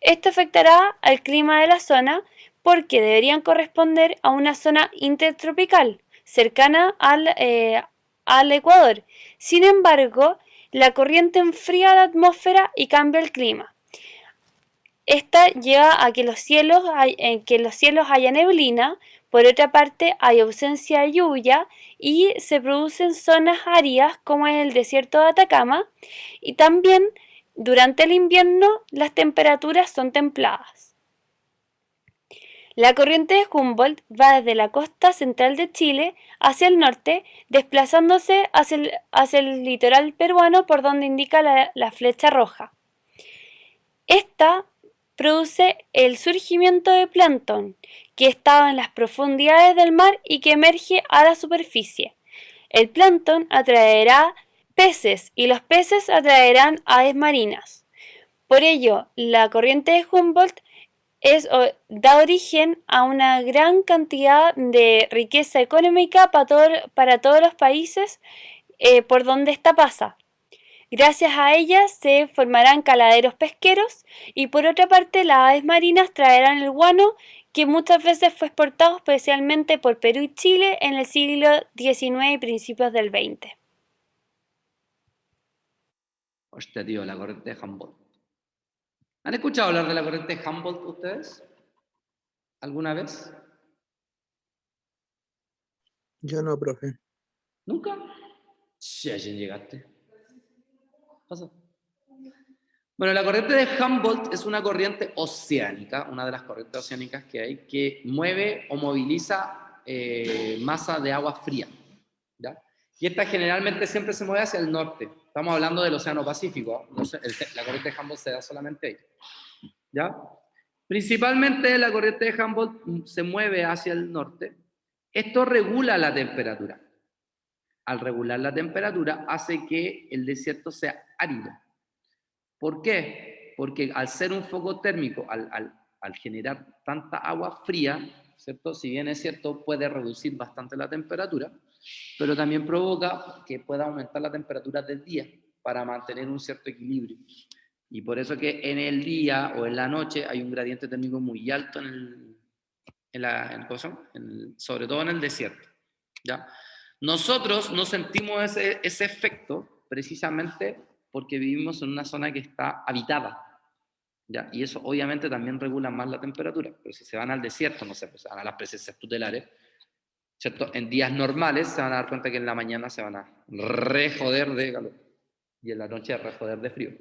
Esto afectará al clima de la zona porque deberían corresponder a una zona intertropical cercana al Ecuador. Sin embargo, la corriente enfría la atmósfera y cambia el clima. Esta lleva a que en los cielos haya neblina. Por otra parte, hay ausencia de lluvia y se producen zonas áridas como en el desierto de Atacama, y también durante el invierno las temperaturas son templadas. La corriente de Humboldt va desde la costa central de Chile hacia el norte, desplazándose hacia el litoral peruano por donde indica la flecha roja. Esta produce el surgimiento de plancton, que estaba en las profundidades del mar y que emerge a la superficie. El plancton atraerá peces y los peces atraerán aves marinas. Por ello, la corriente de Humboldt da origen a una gran cantidad de riqueza económica para todos los países por donde esta pasa. Gracias a ella se formarán caladeros pesqueros y por otra parte las aves marinas traerán el guano, que muchas veces fue exportado especialmente por Perú y Chile en el siglo XIX y principios del XX. Hostia, tío, la corriente de Humboldt. ¿Han escuchado hablar de la corriente de Humboldt ustedes? ¿Alguna vez? Yo no, profe. ¿Nunca? Sí, ayer llegaste. Pasa. Bueno, la corriente de Humboldt es una corriente oceánica, una de las corrientes oceánicas que hay, que mueve o moviliza masa de agua fría, ¿ya? Y esta generalmente siempre se mueve hacia el norte. Estamos hablando del Océano Pacífico, ¿no? La corriente de Humboldt se da solamente ahí, ¿ya? Principalmente la corriente de Humboldt se mueve hacia el norte. Esto regula la temperatura. Al regular la temperatura hace que el desierto sea árido. ¿Por qué? Porque al ser un foco térmico, al generar tanta agua fría, ¿cierto? Si bien es cierto, puede reducir bastante la temperatura, pero también provoca que pueda aumentar la temperatura del día para mantener un cierto equilibrio. Y por eso que en el día o en la noche hay un gradiente térmico muy alto sobre todo en el desierto, ¿ya? Nosotros no sentimos ese efecto precisamente porque vivimos en una zona que está habitada, ¿ya? Y eso obviamente también regula más la temperatura, pero si se van al desierto, no sé, pues van a las presencias tutelares, ¿cierto? En días normales se van a dar cuenta que en la mañana se van a rejoder de calor y en la noche a rejoder de frío,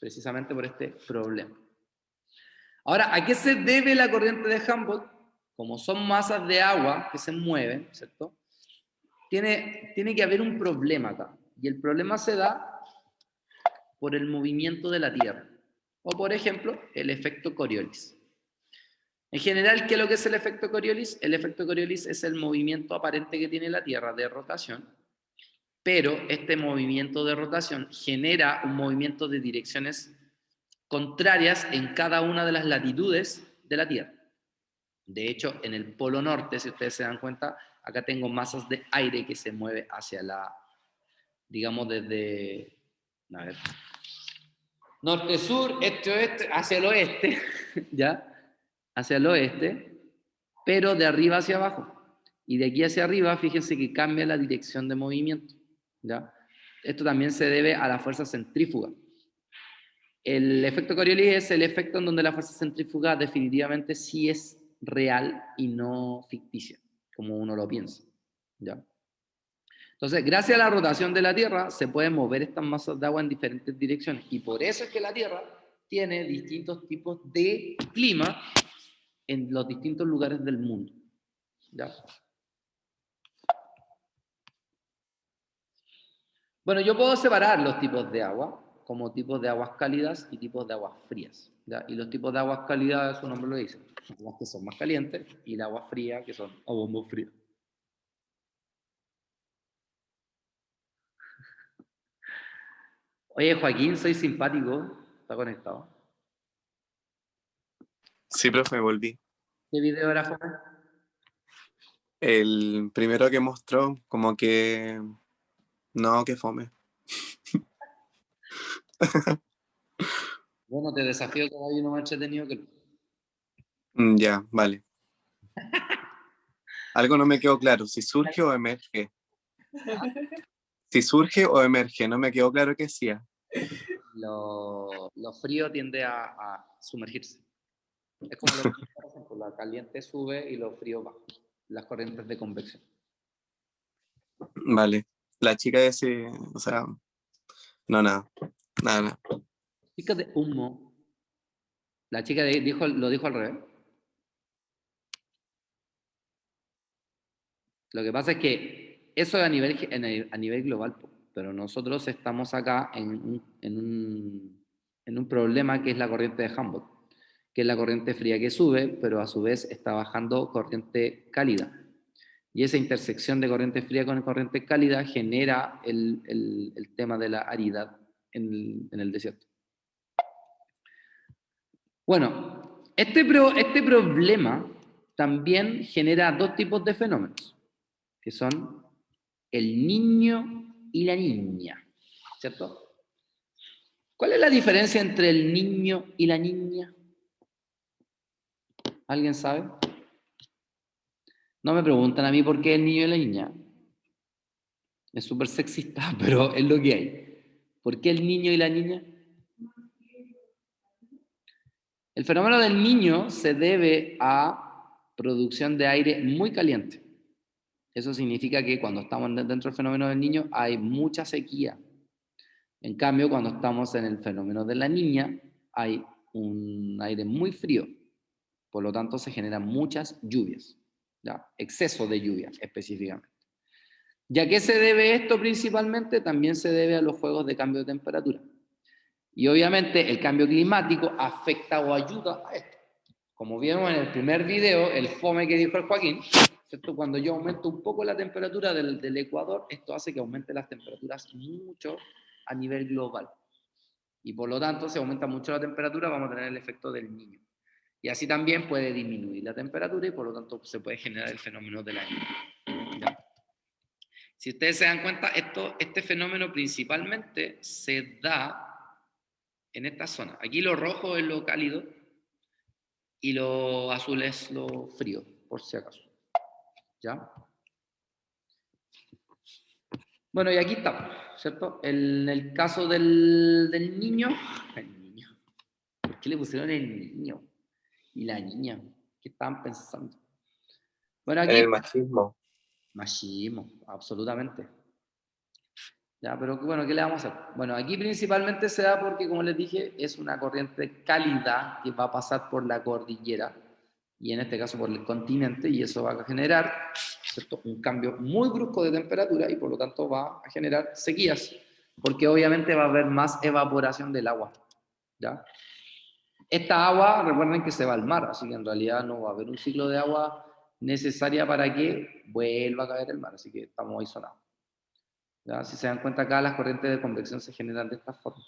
precisamente por este problema. Ahora, ¿a qué se debe la corriente de Humboldt? Como son masas de agua que se mueven, ¿cierto? Tiene que haber un problema acá. Y el problema se da por el movimiento de la Tierra. O, por ejemplo, el efecto Coriolis. En general, ¿qué es lo que es el efecto Coriolis? El efecto Coriolis es el movimiento aparente que tiene la Tierra de rotación, pero este movimiento de rotación genera un movimiento de direcciones contrarias en cada una de las latitudes de la Tierra. De hecho, en el polo norte, si ustedes se dan cuenta, acá tengo masas de aire que se mueve hacia digamos desde, a ver, norte-sur, este-oeste, hacia el oeste, ¿ya? Hacia el oeste, pero de arriba hacia abajo. Y de aquí hacia arriba, fíjense que cambia la dirección de movimiento, ¿ya? Esto también se debe a la fuerza centrífuga. El efecto Coriolis es el efecto en donde la fuerza centrífuga definitivamente sí es real y no ficticia, como uno lo piensa, ¿ya? Entonces, gracias a la rotación de la Tierra, se pueden mover estas masas de agua en diferentes direcciones. Y por eso es que la Tierra tiene distintos tipos de clima en los distintos lugares del mundo, ¿ya? Bueno, yo puedo separar los tipos de agua como tipos de aguas cálidas y tipos de aguas frías, ¿ya? Y los tipos de aguas cálidas, su nombre lo dice, las que son más calientes, y las aguas frías, que son a bombo frío. Oye, Joaquín, soy simpático. ¿Está conectado? Sí, profe, volví. ¿Qué video era, joven? El primero que mostró, como que... No, que fome. Bueno, te desafío que hay uno más entretenido que... Ya, vale. Algo no me quedó claro, si surge o emerge. Si surge o emerge, no me quedó claro qué hacía. Lo frío tiende a sumergirse. Es como lo que, por ejemplo, la caliente sube y lo frío baja. Las corrientes de convección. Vale. La chica ese, o sea, no, nada. Nada. Chica de humo. La chica lo dijo al revés. Lo que pasa es que eso es a nivel global, pero nosotros estamos acá en un problema que es la corriente de Humboldt, que es la corriente fría que sube, pero a su vez está bajando corriente cálida. Y esa intersección de corriente fría con corriente cálida genera el tema de la aridad en el desierto. Bueno, este problema también genera dos tipos de fenómenos, que son el niño y la niña, ¿cierto? ¿Cuál es la diferencia entre el niño y la niña? ¿Alguien sabe? No me preguntan a mí por qué el niño y la niña. Es súper sexista, pero es lo que hay. ¿Por qué el niño y la niña? El fenómeno del Niño se debe a producción de aire muy caliente. Eso significa que cuando estamos dentro del fenómeno del Niño hay mucha sequía. En cambio, cuando estamos en el fenómeno de la Niña, hay un aire muy frío. Por lo tanto, se generan muchas lluvias, ¿ya? Exceso de lluvias específicamente. ¿Y a qué se debe esto principalmente? También se debe a los juegos de cambio de temperatura. Y obviamente el cambio climático afecta o ayuda a esto. Como vieron en el primer video, el FOME que dijo el Joaquín, ¿cierto? Cuando yo aumento un poco la temperatura del Ecuador, esto hace que aumente las temperaturas mucho a nivel global. Y por lo tanto, si aumenta mucho la temperatura, vamos a tener el efecto del Niño. Y así también puede disminuir la temperatura y por lo tanto se puede generar el fenómeno de la Niña. ¿Ya? Si ustedes se dan cuenta, este fenómeno principalmente se da en esta zona. Aquí lo rojo es lo cálido y lo azul es lo frío, por si acaso. ¿Ya? Bueno, y aquí estamos, ¿cierto? En el caso del niño, el niño, ¿por qué le pusieron el niño y la niña? ¿Qué estaban pensando? Bueno, aquí... El machismo. Machismo, absolutamente. Ya, pero bueno, ¿qué le vamos a hacer? Bueno, aquí principalmente se da porque, como les dije, es una corriente cálida que va a pasar por la cordillera y en este caso por el continente, y eso va a generar, ¿cierto?, un cambio muy brusco de temperatura y por lo tanto va a generar sequías, porque obviamente va a haber más evaporación del agua, ¿ya? Esta agua, recuerden que se va al mar, así que en realidad no va a haber un ciclo de agua necesaria para que vuelva a caer el mar, así que estamos ahí sonados. ¿Ya? Si se dan cuenta acá, las corrientes de convección se generan de esta forma.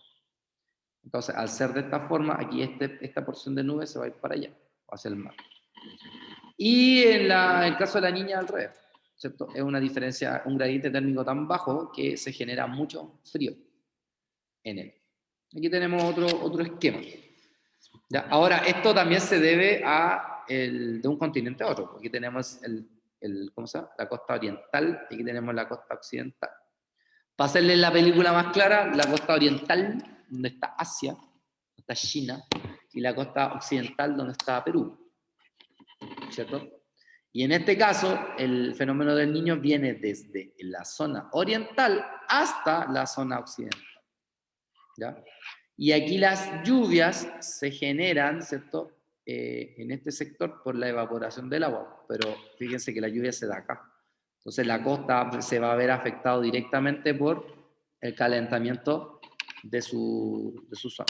Entonces, al ser de esta forma, aquí esta porción de nube se va a ir para allá, hacia el mar. Y en el caso de la niña, al revés, ¿cierto? Es una diferencia, un gradiente térmico tan bajo que se genera mucho frío en él. Aquí tenemos otro esquema. ¿Ya? Ahora, esto también se debe de un continente a otro. Aquí tenemos ¿cómo se llama?, la costa oriental y aquí tenemos la costa occidental. Para hacerles la película más clara, la costa oriental, donde está Asia, donde está China, y la costa occidental, donde está Perú, ¿cierto? Y en este caso, el fenómeno del Niño viene desde la zona oriental hasta la zona occidental, ¿ya? Y aquí las lluvias se generan, ¿cierto?, en este sector por la evaporación del agua, pero fíjense que la lluvia se da acá. Entonces la costa se va a ver afectado directamente por el calentamiento de su zona.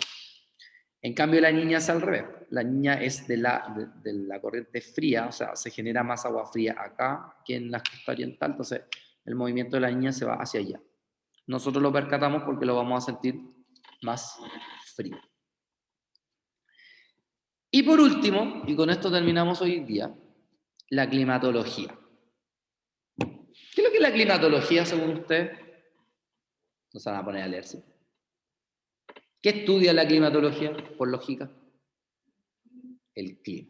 En cambio la niña es al revés. La niña es de la corriente fría, o sea, se genera más agua fría acá que en la costa oriental, entonces el movimiento de la niña se va hacia allá. Nosotros lo percatamos porque lo vamos a sentir más frío. Y por último, y con esto terminamos hoy día, la climatología. ¿Qué es lo que es la climatología según usted? No se van a poner a leerse. ¿Qué estudia la climatología, por lógica? El clima.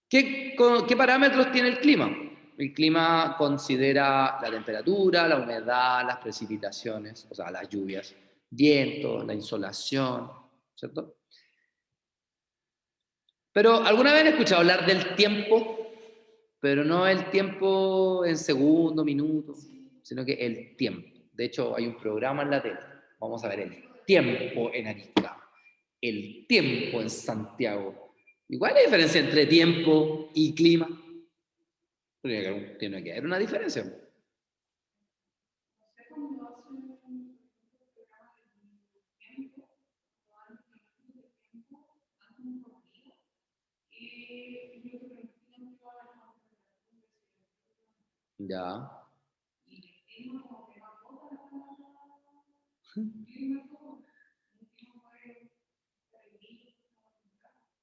¿Qué parámetros tiene el clima? El clima considera la temperatura, la humedad, las precipitaciones, o sea, las lluvias, viento, la insolación, ¿cierto? Pero ¿alguna vez han escuchado hablar del tiempo? Pero no el tiempo en segundos, minutos, sino que el tiempo. De hecho, hay un programa en la tele. Vamos a ver el tiempo en Arica, el tiempo en Santiago. ¿Igual hay diferencia entre tiempo y clima? Tiene que haber una diferencia. Ya.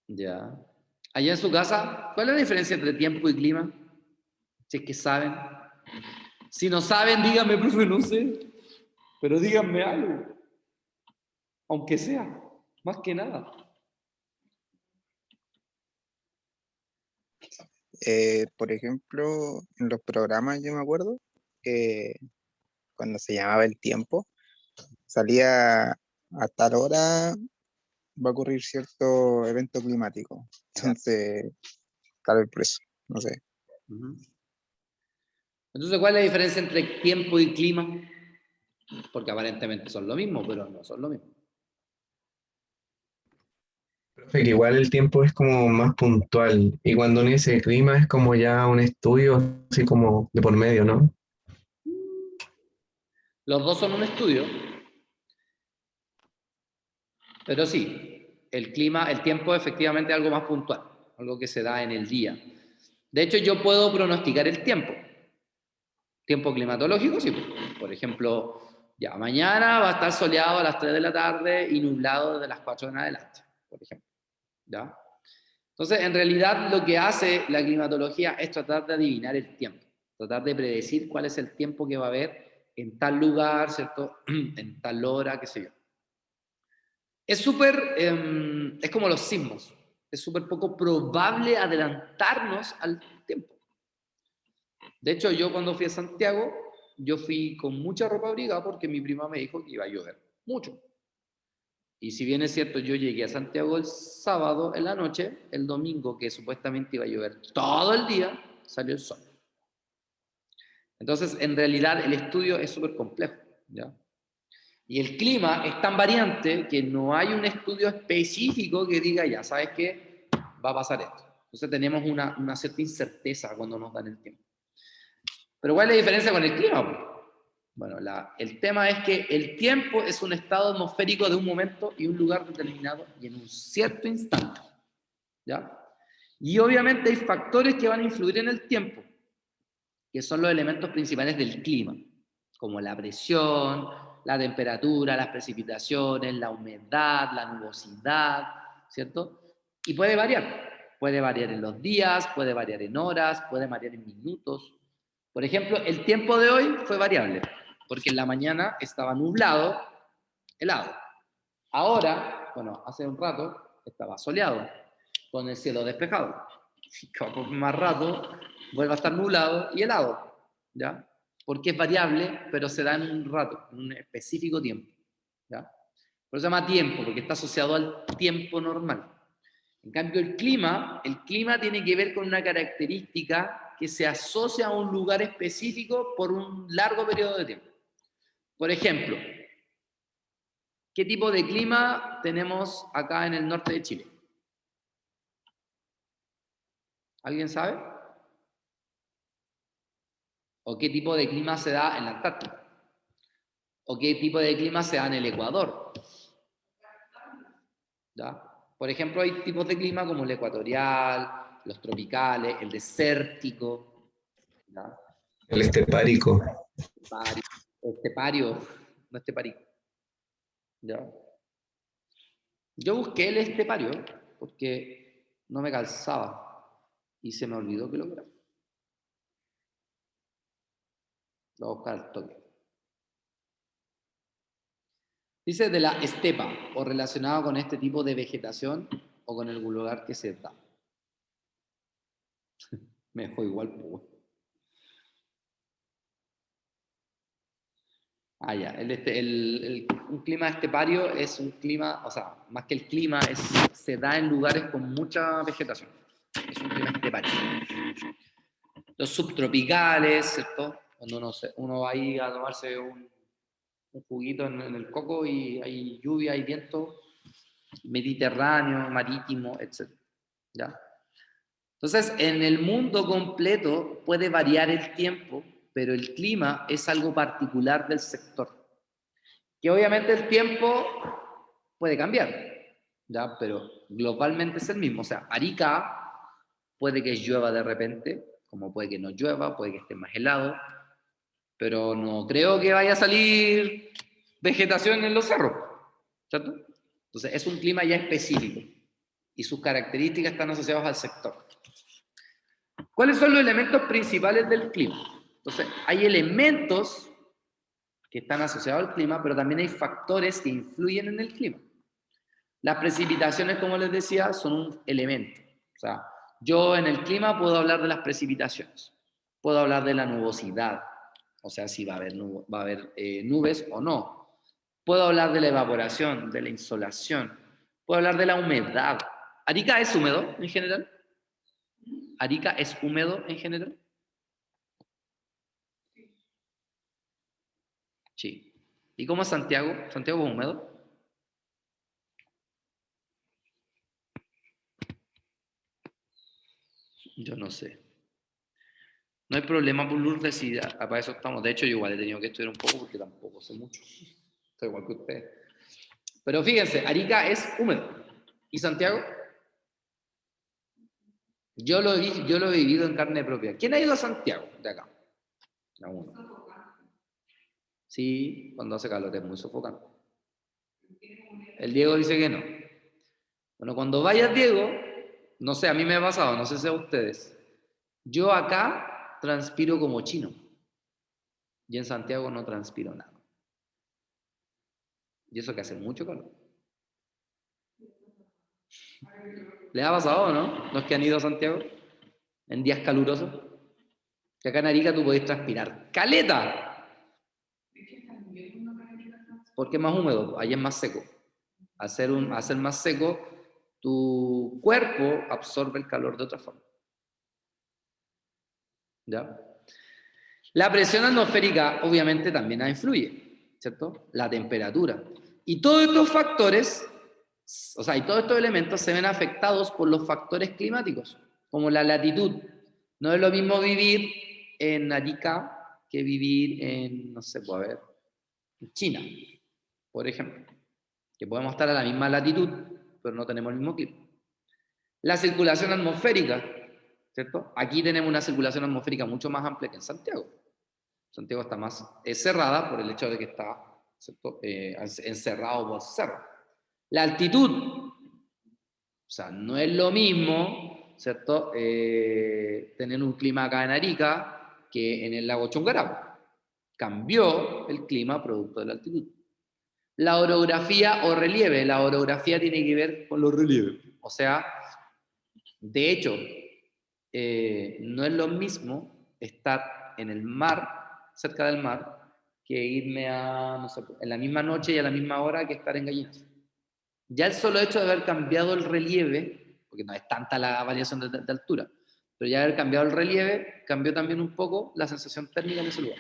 Ya. Allá en su casa, ¿cuál es la diferencia entre tiempo y clima? Si es que saben. Si no saben, díganme, profe, no sé. Pero díganme algo. Aunque sea, más que nada. Por ejemplo, en los programas yo me acuerdo que cuando se llamaba el tiempo, salía a tal hora va a ocurrir cierto evento climático. Entonces, tal vez por eso, no sé. Ujú. Entonces, ¿cuál es la diferencia entre tiempo y clima? Porque aparentemente son lo mismo, pero no son lo mismo. Profe, que igual el tiempo es como más puntual y cuando uno dice clima es como ya un estudio así como de por medio, ¿no? Los dos son un estudio, pero sí, el clima, el tiempo es efectivamente algo más puntual, algo que se da en el día. De hecho, yo puedo pronosticar el tiempo. Tiempo climatológico, sí. Por ejemplo, ya mañana va a estar soleado a las 3 de la tarde y nublado desde las 4 en adelante, por ejemplo. ¿Ya? Entonces, en realidad, lo que hace la climatología es tratar de adivinar el tiempo, tratar de predecir cuál es el tiempo que va a haber en tal lugar, ¿cierto? En tal hora, qué sé yo. Es súper, es como los sismos, es súper poco probable adelantarnos al tiempo. De hecho, yo cuando fui a Santiago, yo fui con mucha ropa abrigada porque mi prima me dijo que iba a llover mucho. Y si bien es cierto, yo llegué a Santiago el sábado en la noche, el domingo, que supuestamente iba a llover todo el día, salió el sol. Entonces, en realidad, el estudio es súper complejo, ¿ya? Y el clima es tan variante que no hay un estudio específico que diga, ya, ¿sabes qué? Va a pasar esto. Entonces tenemos una cierta incerteza cuando nos dan el tiempo. Pero ¿cuál es la diferencia con el clima? Bueno, el tema es que el tiempo es un estado atmosférico de un momento y un lugar determinado y en un cierto instante, ¿ya? Y obviamente hay factores que van a influir en el tiempo, que son los elementos principales del clima, como la presión, la temperatura, las precipitaciones, la humedad, la nubosidad, ¿cierto? Y puede variar en los días, puede variar en horas, puede variar en minutos. Por ejemplo, el tiempo de hoy fue variable, porque en la mañana estaba nublado, helado. Ahora, bueno, hace un rato estaba soleado, con el cielo despejado. Por más rato vuelve a estar nublado y helado, ¿ya? Porque es variable, pero se da en un rato, en un específico tiempo, ¿ya? Por eso se llama tiempo, porque está asociado al tiempo normal. En cambio, el clima tiene que ver con una característica que se asocia a un lugar específico por un largo periodo de tiempo. Por ejemplo, ¿qué tipo de clima tenemos acá en el norte de Chile? ¿Alguien sabe? ¿O qué tipo de clima se da en la Antártida? ¿O qué tipo de clima se da en el Ecuador? ¿Ya? Por ejemplo, hay tipos de clima como el ecuatorial, los tropicales, el desértico, ¿ya? El estepárico. Estepario, no estepárico. ¿Ya? Yo busqué el estepario porque no me calzaba y se me olvidó que lo era. Lo voy a buscar al toque. Dice de la estepa, o relacionado con este tipo de vegetación o con el lugar que se da. Me dejó igual, pues. Ah, ya. Un clima estepario es un clima, o sea, más que el clima, se da en lugares con mucha vegetación. Es un clima estepario. Los subtropicales, ¿cierto? Cuando uno va ahí a tomarse un juguito en el coco y hay lluvia, hay viento, mediterráneo, marítimo, etc. ¿Ya? Entonces, en el mundo completo puede variar el tiempo, pero el clima es algo particular del sector. Que obviamente el tiempo puede cambiar, ¿ya? Pero globalmente es el mismo. O sea, Arica puede que llueva de repente, como puede que no llueva, puede que esté más helado, pero no creo que vaya a salir vegetación en los cerros, ¿cierto? Entonces, es un clima ya específico y sus características están asociadas al sector. ¿Cuáles son los elementos principales del clima? Entonces, hay elementos que están asociados al clima, pero también hay factores que influyen en el clima. Las precipitaciones, como les decía, son un elemento. O sea, yo en el clima puedo hablar de las precipitaciones, puedo hablar de la nubosidad, o sea, si va a haber, nubes o no. Puedo hablar de la evaporación, de la insolación, Puedo hablar de la humedad. ¿Arica es húmedo en general? ¿Arica es húmedo en general? Sí. ¿Y cómo es Santiago? ¿Santiago es húmedo? Yo no sé. No hay problema por Lourdes, si para eso estamos. De hecho, yo igual he tenido que estudiar un poco porque tampoco sé mucho. Estoy igual que ustedes. Pero fíjense, Arica es húmedo. ¿Y Santiago? Yo lo he vivido en carne propia. ¿Quién ha ido a Santiago de acá? A uno. Sí, cuando hace calor es muy sofocante. El Diego dice que no. Bueno, cuando vayas, Diego, no sé, a mí me ha pasado, no sé si a ustedes. Yo acá transpiro como chino. Y en Santiago no transpiro nada. Y eso que hace mucho calor. ¿Les ha pasado, no? ¿Los que han ido a Santiago en días calurosos? Que acá en Arica tú podés transpirar. ¡Caleta! Porque es más húmedo, allá es más seco. Al ser más seco, tu cuerpo absorbe el calor de otra forma. ¿Ya? La presión atmosférica obviamente también influye, ¿cierto? La temperatura. Y todos estos factores, o sea, y todos estos elementos se ven afectados por los factores climáticos, como la latitud. No es lo mismo vivir en Arica que vivir en, no sé, pues a ver, en China, por ejemplo, que podemos estar a la misma latitud, pero no tenemos el mismo clima. La circulación atmosférica, ¿cierto? Aquí tenemos una circulación atmosférica mucho más amplia que en Santiago. Santiago está más cerrada por el hecho de que está, ¿cierto? Encerrado por cerro. La altitud, o sea, no es lo mismo, ¿cierto? Tener un clima acá en Arica que en el lago Chungarao. Cambió el clima producto de la altitud. La orografía o relieve. La orografía tiene que ver con los relieves. O sea, de hecho, no es lo mismo estar en el mar, cerca del mar, que irme a, no sé, en la misma noche y a la misma hora que estar en Gallinas. Ya el solo hecho de haber cambiado el relieve, porque no es tanta la variación de altura, pero ya haber cambiado el relieve, cambió también un poco la sensación térmica en ese lugar.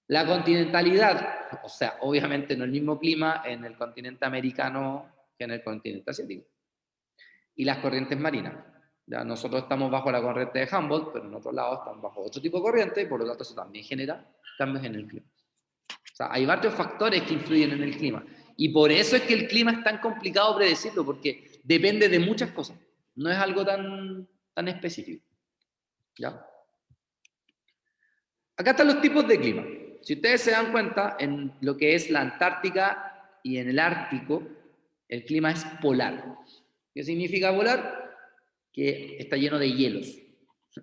La continentalidad, o sea, obviamente no el mismo clima en el continente americano que en el continente asiático. Y las corrientes marinas. Ya nosotros estamos bajo la corriente de Humboldt, pero en otro lado están bajo otro tipo de corriente y por lo tanto eso también genera cambios en el clima. O sea, hay varios factores que influyen en el clima. Y por eso es que el clima es tan complicado predecirlo, porque depende de muchas cosas. No es algo tan específico. ¿Ya? Acá están los tipos de clima. Si ustedes se dan cuenta, en lo que es la Antártica y en el Ártico, el clima es polar. ¿Qué significa polar? Que está lleno de hielos.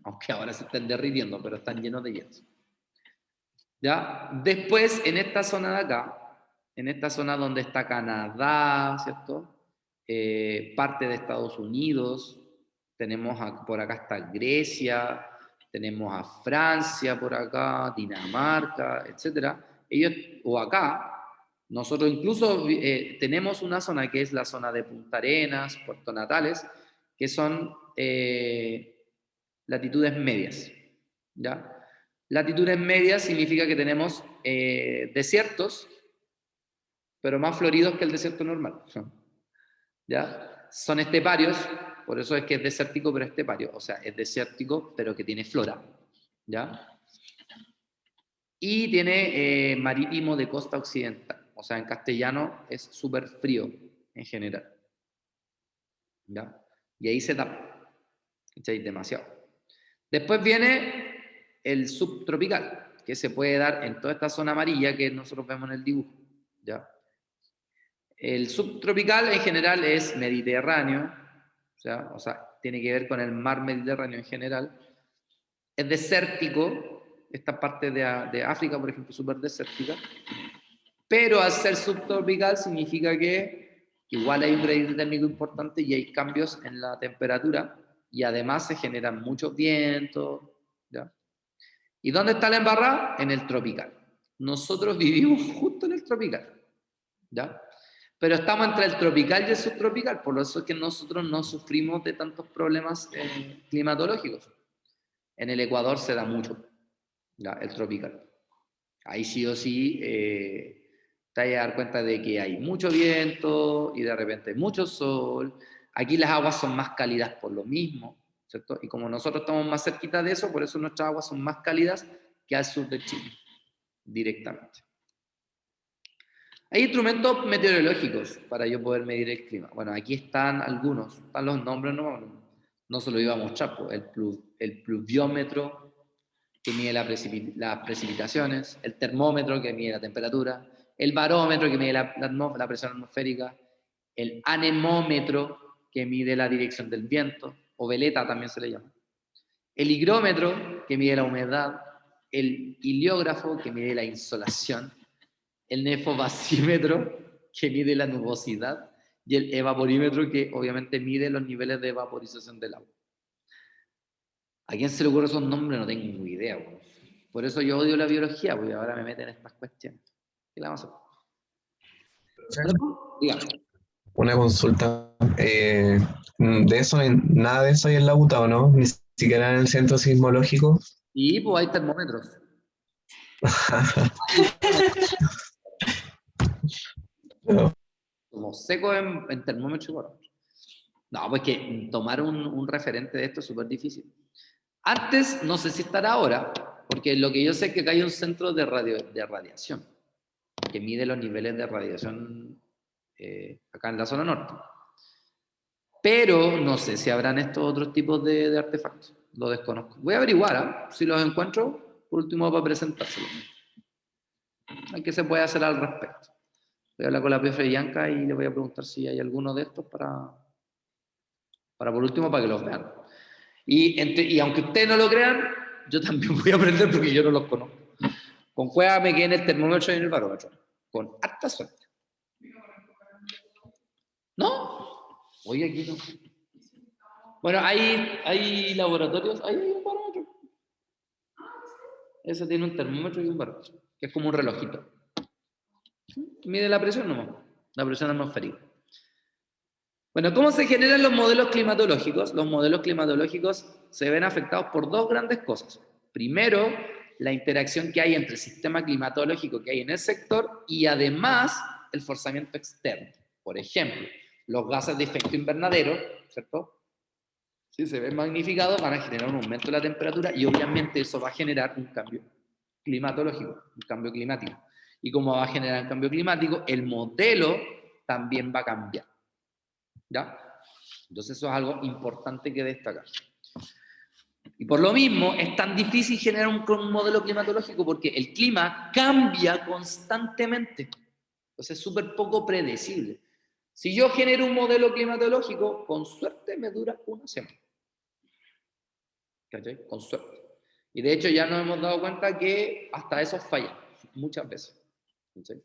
Aunque ahora se están derritiendo, pero están llenos de hielos. ¿Ya? Después, en esta zona de acá, en esta zona donde está Canadá, ¿cierto? Parte de Estados Unidos, tenemos por acá está Grecia, tenemos a Francia por acá, Dinamarca, etc. Ellos, o acá, nosotros incluso tenemos una zona que es la zona de Punta Arenas, Puerto Natales, que son latitudes medias, ¿ya? Latitudes medias significa que tenemos desiertos, pero más floridos que el desierto normal, ¿ya? Son esteparios, por eso es que es desértico pero estepario, o sea, es desértico pero que tiene flora, ¿ya? Y tiene marítimo de costa occidental, o sea, en castellano es súper frío en general, ¿ya? Y ahí se tapa, ¿sí? Demasiado. Después viene el subtropical, que se puede dar en toda esta zona amarilla que nosotros vemos en el dibujo, ¿ya? El subtropical en general es mediterráneo, o sea, tiene que ver con el mar Mediterráneo en general. Es desértico, esta parte de África, por ejemplo, es súper desértica, pero al ser subtropical significa que igual hay un gradiente térmico importante y hay cambios en la temperatura y además se generan muchos vientos, ¿ya? ¿Y dónde está la embarrada? En el tropical. Nosotros vivimos justo en el tropical, ¿ya? Pero estamos entre el tropical y el subtropical, por eso es que nosotros no sufrimos de tantos problemas climatológicos. En el Ecuador se da mucho, ya, el tropical. Ahí sí o sí te vas a dar cuenta de que hay mucho viento y de repente mucho sol. Aquí las aguas son más cálidas por lo mismo, ¿cierto? Y como nosotros estamos más cerquita de eso, por eso nuestras aguas son más cálidas que al sur de Chile, directamente. Hay instrumentos meteorológicos para yo poder medir el clima. Bueno, aquí están algunos, están los nombres, no se lo iba a mostrar, pues, el pluviómetro, que mide las precipitaciones, el termómetro, que mide la temperatura, el barómetro, que mide la presión atmosférica, el anemómetro, que mide la dirección del viento, o veleta también se le llama, el higrómetro, que mide la humedad, el heliógrafo, que mide la insolación, el nefobasímetro, que mide la nubosidad, y el evaporímetro, que obviamente mide los niveles de vaporización del agua. ¿A quién se le ocurre esos nombres? No tengo ni idea. Bro. Por eso yo odio la biología, porque ahora me meten en estas cuestiones. ¿Qué la vamos a hacer? Dígame. Una consulta. De eso, nada de eso hay en la UTA, ¿o no? Ni siquiera en el centro sismológico. Y pues hay termómetros. No. Como seco en termómetro y barómetro. No, pues que tomar un referente de esto es súper difícil. Antes, no sé si estará ahora, porque lo que yo sé es que acá hay un centro de radiación que mide los niveles de radiación acá en la zona norte. Pero no sé si habrán estos otros tipos de artefactos. Lo desconozco. Voy a averiguar, si los encuentro, por último, para presentárselos. ¿Qué se puede hacer al respecto? Voy a hablar con la profe Bianca y le voy a preguntar si hay alguno de estos para por último, para que los vean. Y aunque ustedes no lo crean, yo también voy a aprender porque yo no los conozco. Con Cueva me quedé en el termómetro y en el barómetro. Con harta suerte. ¿No? Hoy aquí no. Bueno, hay laboratorios. Ahí hay un barómetro. Ese tiene un termómetro y un barómetro. Que es como un relojito. Mide la presión nomás. La presión atmosférica. Bueno, ¿cómo se generan los modelos climatológicos? Los modelos climatológicos se ven afectados por dos grandes cosas. Primero, la interacción que hay entre el sistema climatológico que hay en el sector y además el forzamiento externo. Por ejemplo, los gases de efecto invernadero, ¿cierto? Si se ven magnificados, van a generar un aumento de la temperatura y obviamente eso va a generar un cambio climatológico, un cambio climático. Y como va a generar un cambio climático, el modelo también va a cambiar. ¿Ya? Entonces eso es algo importante que destacar. Y por lo mismo es tan difícil generar un modelo climatológico porque el clima cambia constantemente. Entonces es súper poco predecible. Si yo genero un modelo climatológico, con suerte me dura una semana. ¿Cachai? Con suerte. Y de hecho ya nos hemos dado cuenta que hasta eso falla muchas veces. ¿Cachai?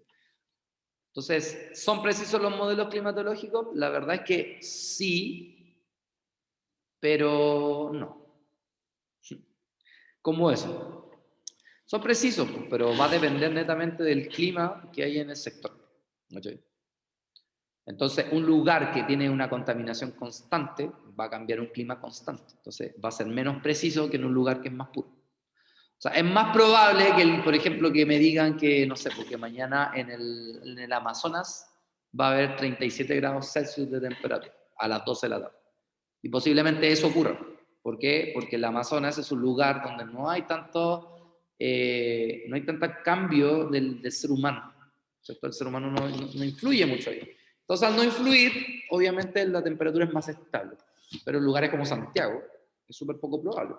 Entonces, ¿son precisos los modelos climatológicos? La verdad es que sí, pero no. ¿Cómo eso? Son precisos, pero va a depender netamente del clima que hay en el sector. ¿Okay? Entonces, un lugar que tiene una contaminación constante va a cambiar un clima constante. Entonces, va a ser menos preciso que en un lugar que es más puro. O sea, es más probable que, por ejemplo, que me digan que, no sé, porque mañana en el Amazonas va a haber 37 grados Celsius de temperatura a las 12 de la tarde. Y posiblemente eso ocurra. ¿Por qué? Porque el Amazonas es un lugar donde no hay tanto cambio del ser humano. ¿Cierto? El ser humano no influye mucho ahí. Entonces, al no influir, obviamente la temperatura es más estable. Pero en lugares como Santiago es súper poco probable.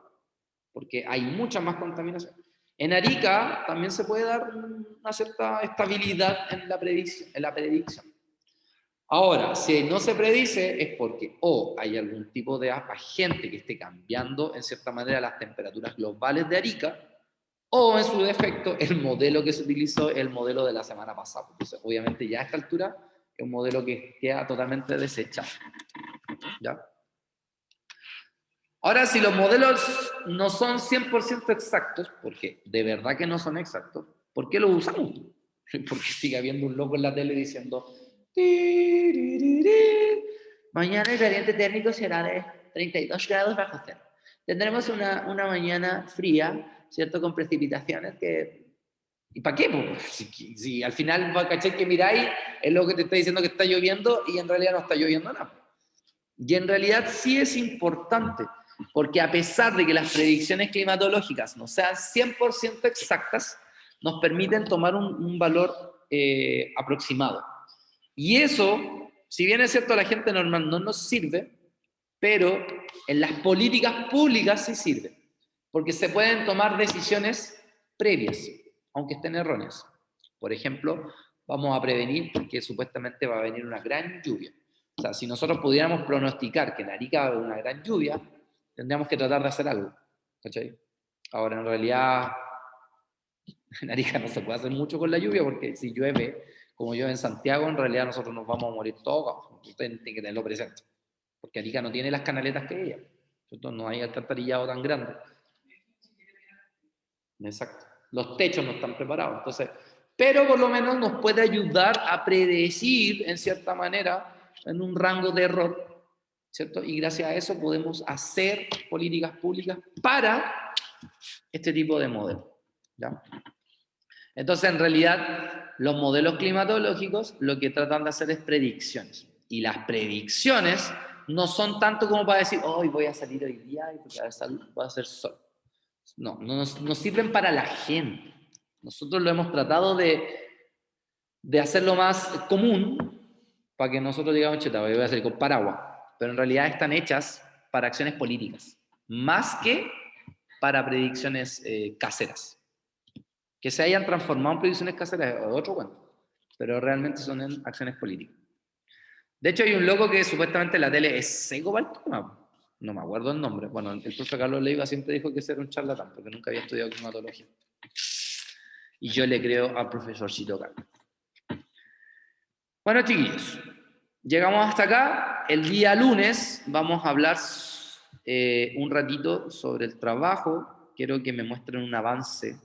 Porque hay mucha más contaminación. En Arica también se puede dar una cierta estabilidad en la predicción. Ahora, si no se predice es porque o hay algún tipo de agente que esté cambiando en cierta manera las temperaturas globales de Arica, o en su defecto el modelo que se utilizó es el modelo de la semana pasada. Entonces, obviamente ya a esta altura es un modelo que queda totalmente desechado. ¿Ya? Ahora, si los modelos no son 100% exactos, porque de verdad que no son exactos, ¿por qué los usamos? Porque sigue habiendo un loco en la tele diciendo Mañana el gradiente térmico será de 32 grados bajo cero. Tendremos una mañana fría, ¿cierto? Con precipitaciones que... ¿Y para qué? Pues, si al final, ¿cachai? Que miráis, es lo que te está diciendo que está lloviendo y en realidad no está lloviendo nada. Y en realidad sí es importante, porque a pesar de que las predicciones climatológicas no sean 100% exactas, nos permiten tomar un valor aproximado. Y eso, si bien es cierto, a la gente normal no nos sirve, pero en las políticas públicas sí sirve, porque se pueden tomar decisiones previas, aunque estén erróneas. Por ejemplo, vamos a prevenir que supuestamente va a venir una gran lluvia. O sea, si nosotros pudiéramos pronosticar que en Arica va a haber una gran lluvia, tendríamos que tratar de hacer algo, ¿cachai? Ahora, en realidad, en Arica no se puede hacer mucho con la lluvia, porque si llueve, como llueve en Santiago, en realidad nosotros nos vamos a morir todos. Ustedes tienen que tenerlo presente, porque Arica no tiene las canaletas que ella. Entonces, no hay alcantarillado tan grande. Exacto. Los techos no están preparados. Entonces, pero por lo menos nos puede ayudar a predecir, en cierta manera, en un rango de error, ¿cierto? Y gracias a eso podemos hacer políticas públicas para este tipo de modelos, ¿ya? Entonces, en realidad, los modelos climatológicos lo que tratan de hacer es predicciones. Y las predicciones no son tanto como para decir, hoy voy a salir hoy día y voy a hacer sol. No nos sirven para la gente. Nosotros lo hemos tratado de hacerlo más común para que nosotros digamos, cheta, voy a salir con paraguas. Pero en realidad están hechas para acciones políticas, más que para predicciones caseras. Que se hayan transformado en predicciones caseras es otro cuento, pero realmente son en acciones políticas. De hecho, hay un loco que supuestamente en la tele es seco para el tema. No me acuerdo el nombre. Bueno, el profe Carlos Leiva siempre dijo que ese era un charlatán, porque nunca había estudiado climatología. Y yo le creo al profesorcito Carlos. Bueno, chiquillos, llegamos hasta acá. El día lunes vamos a hablar un ratito sobre el trabajo. Quiero que me muestren un avance